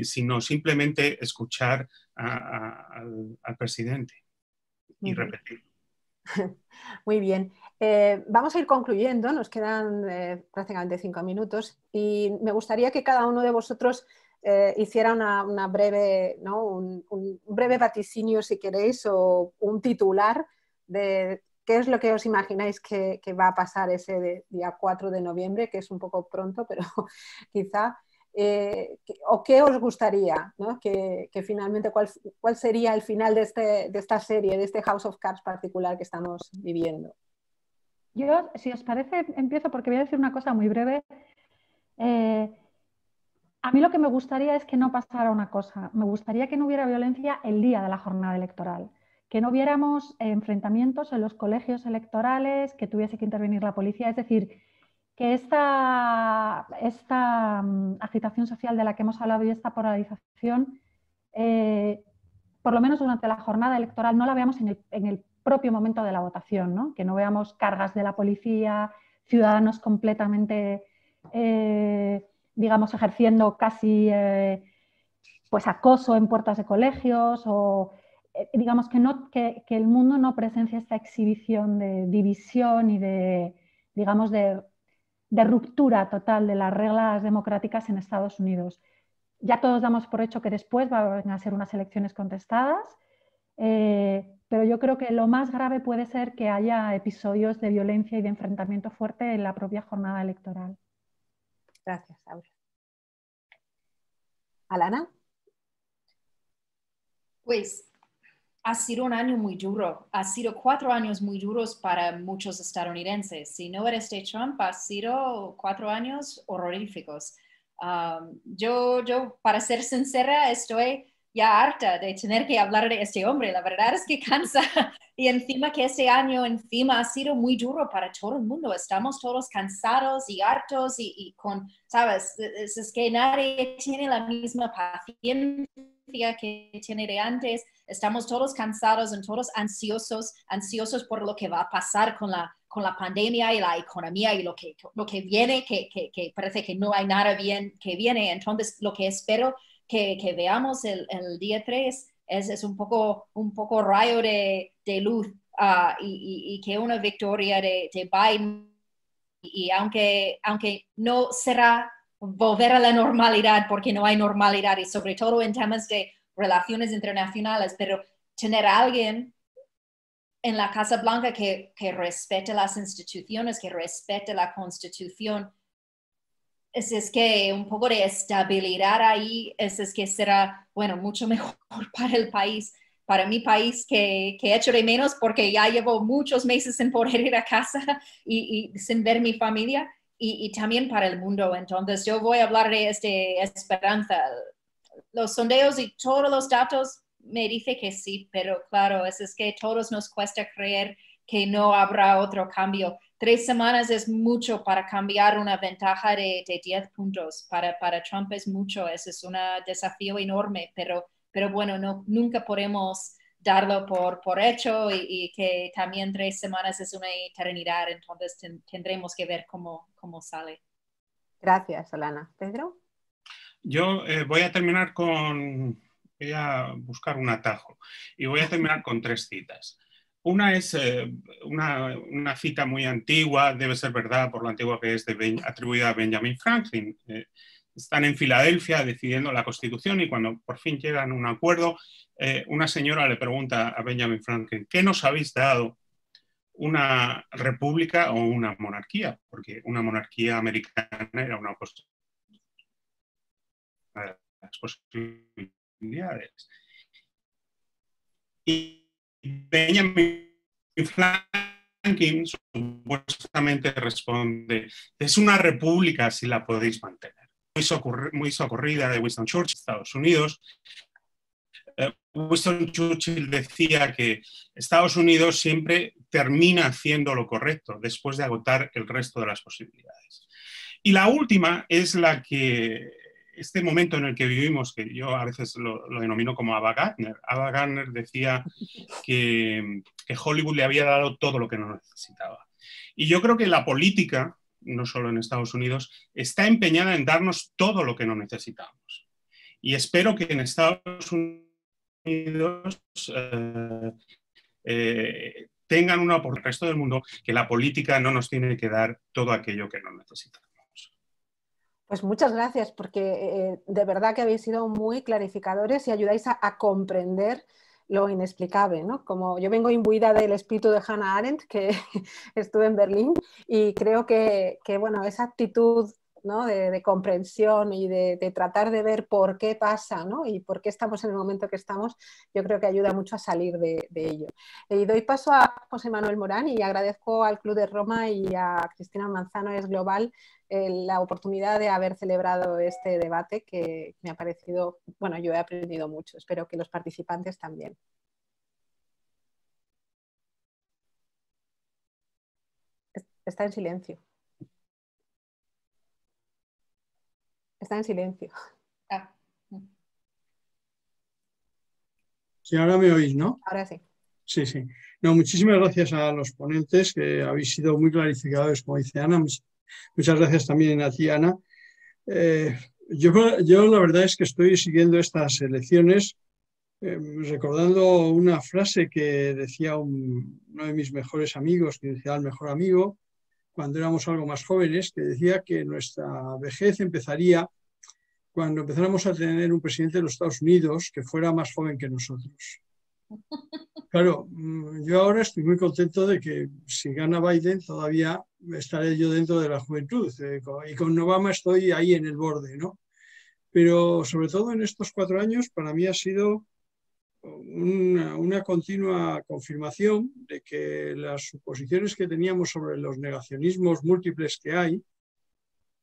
[SPEAKER 3] sino simplemente escuchar al presidente y repetirlo.
[SPEAKER 2] Muy bien. Vamos a ir concluyendo, nos quedan prácticamente 5 minutos y me gustaría que cada uno de vosotros hiciera una breve, ¿no? un breve vaticinio, si queréis, o un titular de qué es lo que os imagináis que va a pasar ese día 4 de noviembre, que es un poco pronto, pero quizá, o qué os gustaría, ¿no? que finalmente cuál sería el final de esta serie, de este House of Cards particular que estamos viviendo.
[SPEAKER 5] Yo, si os parece, empiezo porque voy a decir una cosa muy breve. A mí lo que me gustaría es que no pasara una cosa. Me gustaría que no hubiera violencia el día de la jornada electoral, que no viéramos enfrentamientos en los colegios electorales, que tuviese que intervenir la policía. Es decir, que esta agitación social de la que hemos hablado y esta polarización, por lo menos durante la jornada electoral, no la veamos en el propio momento de la votación, ¿no? Que no veamos cargas de la policía, ciudadanos completamente, digamos, ejerciendo casi pues acoso en puertas de colegios, o digamos que el mundo no presencia esta exhibición de división y de, digamos, de ruptura total de las reglas democráticas en Estados Unidos. Ya todos damos por hecho que después van a ser unas elecciones contestadas, pero yo creo que lo más grave puede ser que haya episodios de violencia y de enfrentamiento fuerte en la propia jornada electoral.
[SPEAKER 2] Gracias, Aura. Alana.
[SPEAKER 4] Pues ha sido un año muy duro, ha sido 4 años muy duros para muchos estadounidenses. Si no eres de Trump, ha sido 4 años horroríficos. Yo, para ser sincera, estoy ya harta de tener que hablar de este hombre. La verdad es que cansa. Y encima que este año ha sido muy duro para todo el mundo. Estamos todos cansados y hartos y con, ¿sabes? Es que nadie tiene la misma paciencia que tiene de antes. Estamos todos cansados y todos ansiosos por lo que va a pasar con la pandemia y la economía y lo que viene, que parece que no hay nada bien que viene. Entonces, lo que espero que veamos el día 3 es un poco rayo de luz y que una victoria de Biden, y aunque no será volver a la normalidad, porque no hay normalidad, y sobre todo en temas de relaciones internacionales, pero tener a alguien en la Casa Blanca que respete las instituciones, que respete la Constitución, es que un poco de estabilidad ahí, es que será, bueno, mucho mejor para el país, para mi país, que echo de menos porque ya llevo muchos meses sin poder ir a casa y sin ver mi familia, y también para el mundo. Entonces yo voy a hablar de esperanza. Los sondeos y todos los datos me dicen que sí, pero claro, es que a todos nos cuesta creer que no habrá otro cambio. 3 semanas es mucho para cambiar una ventaja de 10 puntos. Para Trump es mucho, ese es un desafío enorme, pero bueno, nunca podemos darlo por hecho, y que también 3 semanas es una eternidad, entonces tendremos que ver cómo sale.
[SPEAKER 2] Gracias, Alana. ¿Pedro?
[SPEAKER 3] Yo voy a buscar un atajo y voy a terminar con 3 citas. Una es una cita muy antigua, debe ser verdad por lo antigua que es, atribuida a Benjamin Franklin. Están en Filadelfia decidiendo la Constitución y cuando por fin llegan a un acuerdo, una señora le pregunta a Benjamin Franklin: ¿qué nos habéis dado? ¿Una república o una monarquía? Porque una monarquía americana era una de las posibilidades. Y Benjamin Franklin supuestamente responde: es una república si la podéis mantener. Muy socorrida de Winston Churchill, Estados Unidos. Winston Churchill decía que Estados Unidos siempre termina haciendo lo correcto después de agotar el resto de las posibilidades. Y la última es la que este momento en el que vivimos, que yo a veces lo denomino como Ava Gardner. Ava Gardner decía que Hollywood le había dado todo lo que no necesitaba. Y yo creo que la política, no solo en Estados Unidos, está empeñada en darnos todo lo que no necesitamos. Y espero que en Estados Unidos tengan una oportunidad, el resto del mundo, que la política no nos tiene que dar todo aquello que no necesitamos.
[SPEAKER 2] Pues muchas gracias, porque de verdad que habéis sido muy clarificadores y ayudáis a comprender lo inexplicable, ¿no? Como yo vengo imbuida del espíritu de Hannah Arendt, que estuve en Berlín, y creo que bueno, esa actitud, ¿no? de comprensión y de tratar de ver por qué pasa, ¿no? Y por qué estamos en el momento que estamos, yo creo que ayuda mucho a salir de ello. Y doy paso a José Manuel Morán y agradezco al Club de Roma y a Cristina Manzano Es Global la oportunidad de haber celebrado este debate, que me ha parecido, bueno, yo he aprendido mucho, espero que los participantes también. Está en silencio. Está en silencio.
[SPEAKER 6] Sí, ahora me oís, ¿no?
[SPEAKER 2] Ahora sí.
[SPEAKER 6] Sí, sí. No, muchísimas gracias a los ponentes, que habéis sido muy clarificadores, como dice Ana. Muchas gracias también a ti, Ana. Yo la verdad es que estoy siguiendo estas elecciones recordando una frase que decía uno de mis mejores amigos, que decía el mejor amigo, cuando éramos algo más jóvenes, que decía que nuestra vejez empezaría cuando empezáramos a tener un presidente de los Estados Unidos que fuera más joven que nosotros. Claro, yo ahora estoy muy contento de que si gana Biden todavía estaré yo dentro de la juventud, y con Obama estoy ahí en el borde, ¿no? Pero sobre todo en estos 4 años para mí ha sido una continua confirmación de que las suposiciones que teníamos sobre los negacionismos múltiples que hay,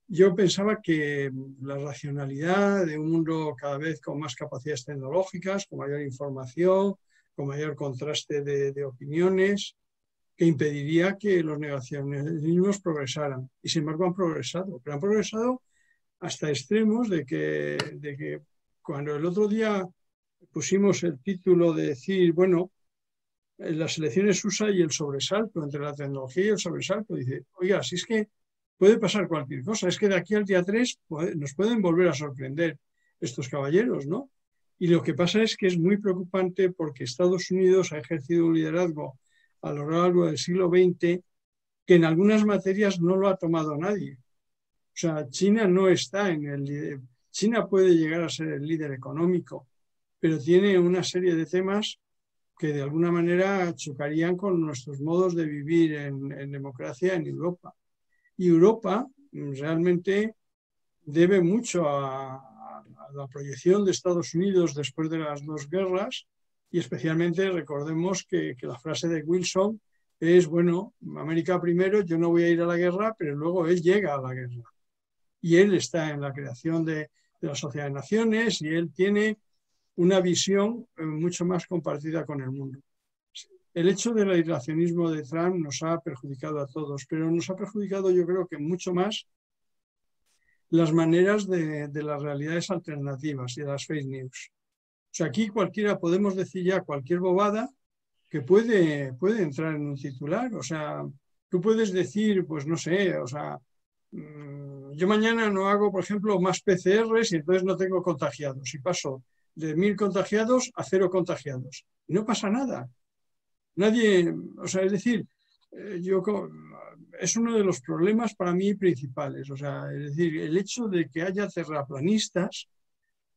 [SPEAKER 6] yo pensaba que la racionalidad de un mundo cada vez con más capacidades tecnológicas, con mayor información, con mayor contraste de opiniones, que impediría que los negacionismos progresaran. Y sin embargo han progresado, pero han progresado hasta extremos de que cuando el otro día pusimos el título de decir, bueno, en las elecciones USA y el sobresalto, entre la tecnología y el sobresalto, dice, oiga, si es que puede pasar cualquier cosa, es que de aquí al día 3 nos pueden volver a sorprender estos caballeros, ¿no? Y lo que pasa es que es muy preocupante porque Estados Unidos ha ejercido un liderazgo a lo largo del siglo XX que en algunas materias no lo ha tomado nadie. O sea, China no está en el líder. China puede llegar a ser el líder económico, pero tiene una serie de temas que de alguna manera chocarían con nuestros modos de vivir en democracia en Europa. Y Europa realmente debe mucho a la proyección de Estados Unidos después de las 2 guerras, y especialmente recordemos que la frase de Wilson es, bueno, América primero, yo no voy a ir a la guerra, pero luego él llega a la guerra. Y él está en la creación de la Sociedad de Naciones y él tiene una visión mucho más compartida con el mundo. El hecho del aislacionismo de Trump nos ha perjudicado a todos, pero nos ha perjudicado yo creo que mucho más las maneras de las realidades alternativas y de las fake news. O sea, aquí cualquiera podemos decir ya cualquier bobada que puede entrar en un titular. O sea, tú puedes decir, pues no sé, o sea, yo mañana no hago, por ejemplo, más PCRs y entonces no tengo contagiados. Y paso de 1000 contagiados a 0 contagiados. Y no pasa nada. Nadie, o sea, es decir, es uno de los problemas para mí principales. O sea, es decir, el hecho de que haya terraplanistas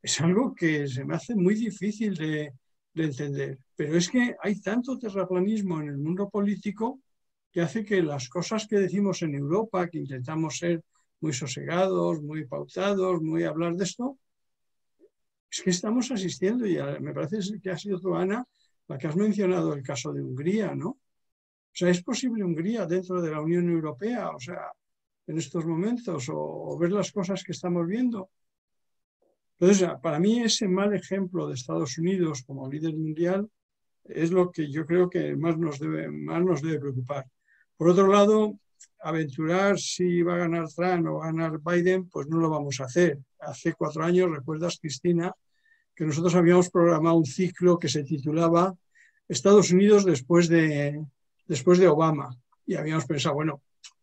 [SPEAKER 6] es algo que se me hace muy difícil de entender. Pero es que hay tanto terraplanismo en el mundo político que hace que las cosas que decimos en Europa, que intentamos ser muy sosegados, muy pautados, muy hablar de esto, es que estamos asistiendo, y me parece que ha sido tú, Ana, la que has mencionado el caso de Hungría, ¿no? O sea, ¿es posible Hungría dentro de la Unión Europea? O sea, en estos momentos, o ver las cosas que estamos viendo. Entonces, para mí ese mal ejemplo de Estados Unidos como líder mundial es lo que yo creo que más nos debe preocupar. Por otro lado, aventurar si va a ganar Trump o va a ganar Biden, pues no lo vamos a hacer. Hace 4 años, recuerdas, Cristina, que nosotros habíamos programado un ciclo que se titulaba Estados Unidos después de Obama. Y habíamos pensado, bueno,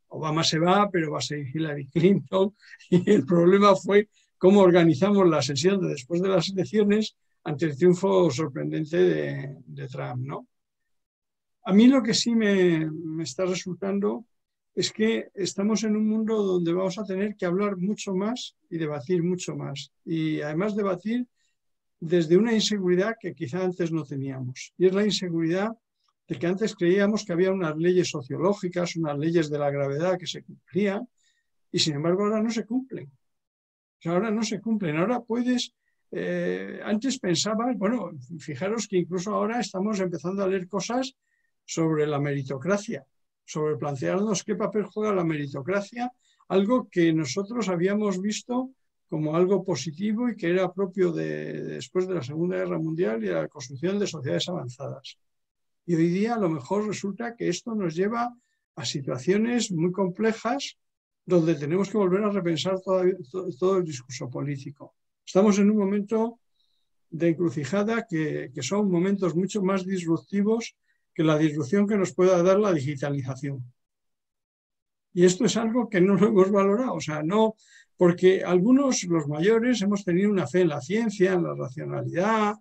[SPEAKER 6] Obama se va, pero va a seguir Hillary Clinton. Y el problema fue cómo organizamos la sesión de después de las elecciones ante el triunfo sorprendente de Trump, ¿no? A mí lo que sí me está resultando es que estamos en un mundo donde vamos a tener que hablar mucho más y debatir mucho más. Y además debatir desde una inseguridad que quizá antes no teníamos. Y es la inseguridad de que antes creíamos que había unas leyes sociológicas, unas leyes de la gravedad que se cumplían, y sin embargo ahora no se cumplen. O sea, ahora no se cumplen. Ahora puedes... antes pensabas, bueno, fijaros que incluso ahora estamos empezando a leer cosas sobre la meritocracia, sobre plantearnos qué papel juega la meritocracia, algo que nosotros habíamos visto como algo positivo y que era propio después de la Segunda Guerra Mundial y de la construcción de sociedades avanzadas. Y hoy día a lo mejor resulta que esto nos lleva a situaciones muy complejas donde tenemos que volver a repensar todo el discurso político. Estamos en un momento de encrucijada que son momentos mucho más disruptivos que la disrupción que nos pueda dar la digitalización. Y esto es algo que no lo hemos valorado, o sea, no, porque algunos, los mayores, hemos tenido una fe en la ciencia, en la racionalidad,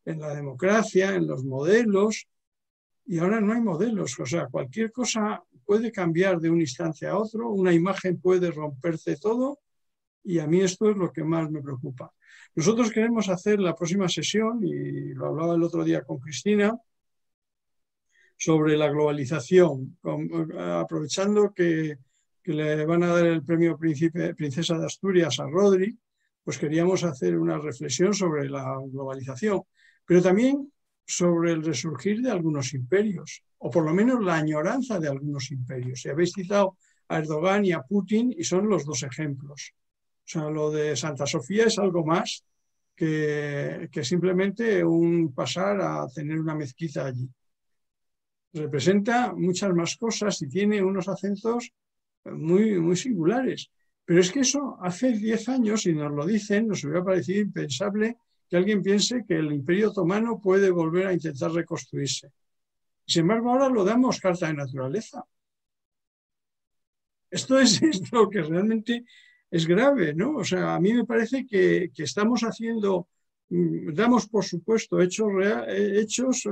[SPEAKER 6] en la democracia, en los modelos, y ahora no hay modelos, o sea, cualquier cosa puede cambiar de un instante a otro, una imagen puede romperse todo, y a mí esto es lo que más me preocupa. Nosotros queremos hacer la próxima sesión, y lo hablaba el otro día con Cristina, sobre la globalización, aprovechando que le van a dar el premio Princesa de Asturias a Rodri, pues queríamos hacer una reflexión sobre la globalización, pero también sobre el resurgir de algunos imperios, o por lo menos la añoranza de algunos imperios. Y habéis citado a Erdogan y a Putin, y son los dos ejemplos. O sea, lo de Santa Sofía es algo más que simplemente un pasar a tener una mezquita allí. Representa muchas más cosas y tiene unos acentos muy, muy singulares. Pero es que eso hace 10 años, si nos lo dicen, nos hubiera parecido impensable que alguien piense que el Imperio Otomano puede volver a intentar reconstruirse. Sin embargo, ahora lo damos carta de naturaleza. Esto es lo que realmente es grave, ¿no? O sea, a mí me parece que estamos haciendo, damos por supuesto hechos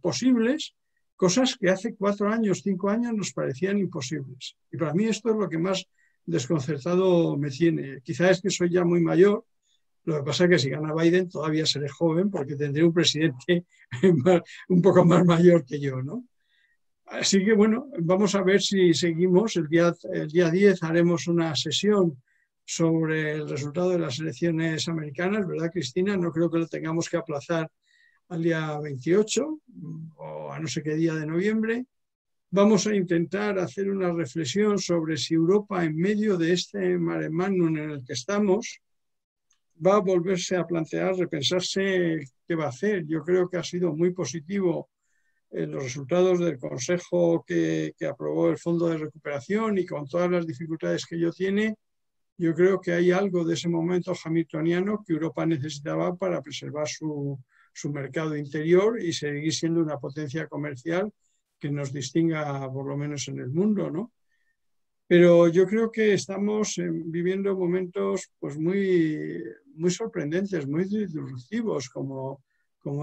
[SPEAKER 6] posibles, cosas que hace 4 años, 5 años nos parecían imposibles. Y para mí esto es lo que más desconcertado me tiene. Quizás es que soy ya muy mayor, lo que pasa es que si gana Biden todavía seré joven porque tendré un presidente un poco más mayor que yo, ¿no? Así que bueno, vamos a ver si seguimos. El día 10 haremos una sesión sobre el resultado de las elecciones americanas, ¿verdad, Cristina? No creo que lo tengamos que aplazar al día 28 o a no sé qué día de noviembre. Vamos a intentar hacer una reflexión sobre si Europa, en medio de este mare magnum en el que estamos, va a volverse a plantear, repensarse qué va a hacer. Yo creo que ha sido muy positivo los resultados del Consejo que aprobó el Fondo de Recuperación, y con todas las dificultades que ello tiene, yo creo que hay algo de ese momento hamiltoniano que Europa necesitaba para preservar su mercado interior y seguir siendo una potencia comercial que nos distinga por lo menos en el mundo, ¿no? Pero yo creo que estamos viviendo momentos pues muy, muy sorprendentes, muy disruptivos, como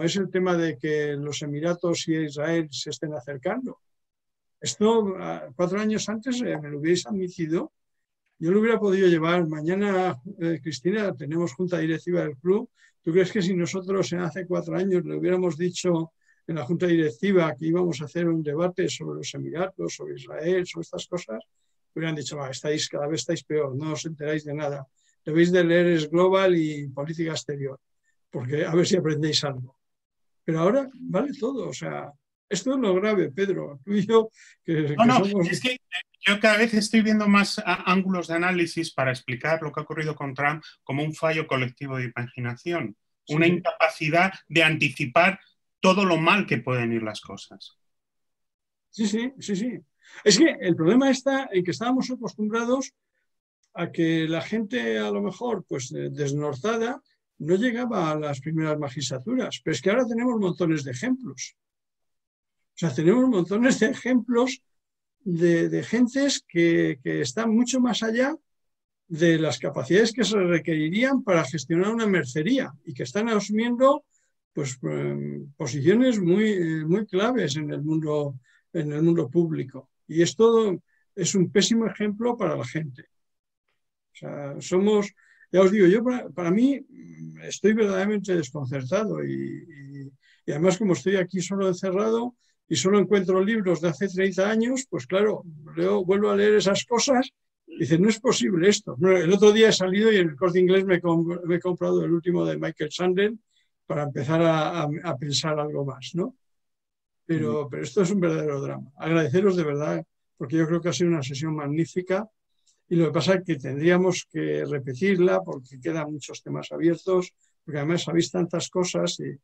[SPEAKER 6] es el tema de que los Emiratos y Israel se estén acercando. Esto 4 años antes me lo hubierais admitido. Yo lo hubiera podido llevar. Mañana, Cristina, tenemos junta directiva del club. ¿Tú crees que si nosotros hace 4 años le hubiéramos dicho en la junta directiva que íbamos a hacer un debate sobre los Emiratos, sobre Israel, sobre estas cosas, hubieran dicho, cada vez estáis peor, no os enteráis de nada. Debéis de leer Es Global y Política Exterior, porque a ver si aprendéis algo. Pero ahora vale todo, o sea, esto es lo grave, Pedro. Tú y yo, somos...
[SPEAKER 3] Es que yo cada vez estoy viendo más ángulos de análisis para explicar lo que ha ocurrido con Trump como un fallo colectivo de imaginación, sí, una incapacidad de anticipar todo lo mal que pueden ir las cosas.
[SPEAKER 6] Sí. Es que el problema está en que estábamos acostumbrados a que la gente, a lo mejor, pues desnortada, no llegaba a las primeras magistraturas. Pero es que ahora tenemos montones de ejemplos. O sea, tenemos montones de ejemplos de gentes que están mucho más allá de las capacidades que se requerirían para gestionar una mercería y que están asumiendo pues, posiciones muy claves en el mundo público. Y esto es un pésimo ejemplo para la gente. O sea, somos, ya os digo, yo para mí estoy verdaderamente desconcertado y además como estoy aquí solo encerrado y solo encuentro libros de hace 30 años, pues claro, vuelvo a leer esas cosas y dice, no es posible esto. El otro día he salido y en el Corte Inglés me he comprado el último de Michael Sandel para empezar a pensar algo más, ¿no? Pero esto es un verdadero drama. Agradeceros de verdad, porque yo creo que ha sido una sesión magnífica y lo que pasa es que tendríamos que repetirla porque quedan muchos temas abiertos, porque además sabéis tantas cosas y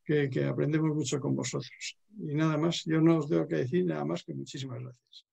[SPEAKER 6] que aprendemos mucho con vosotros. Y nada más, yo no os tengo que decir nada más que muchísimas gracias.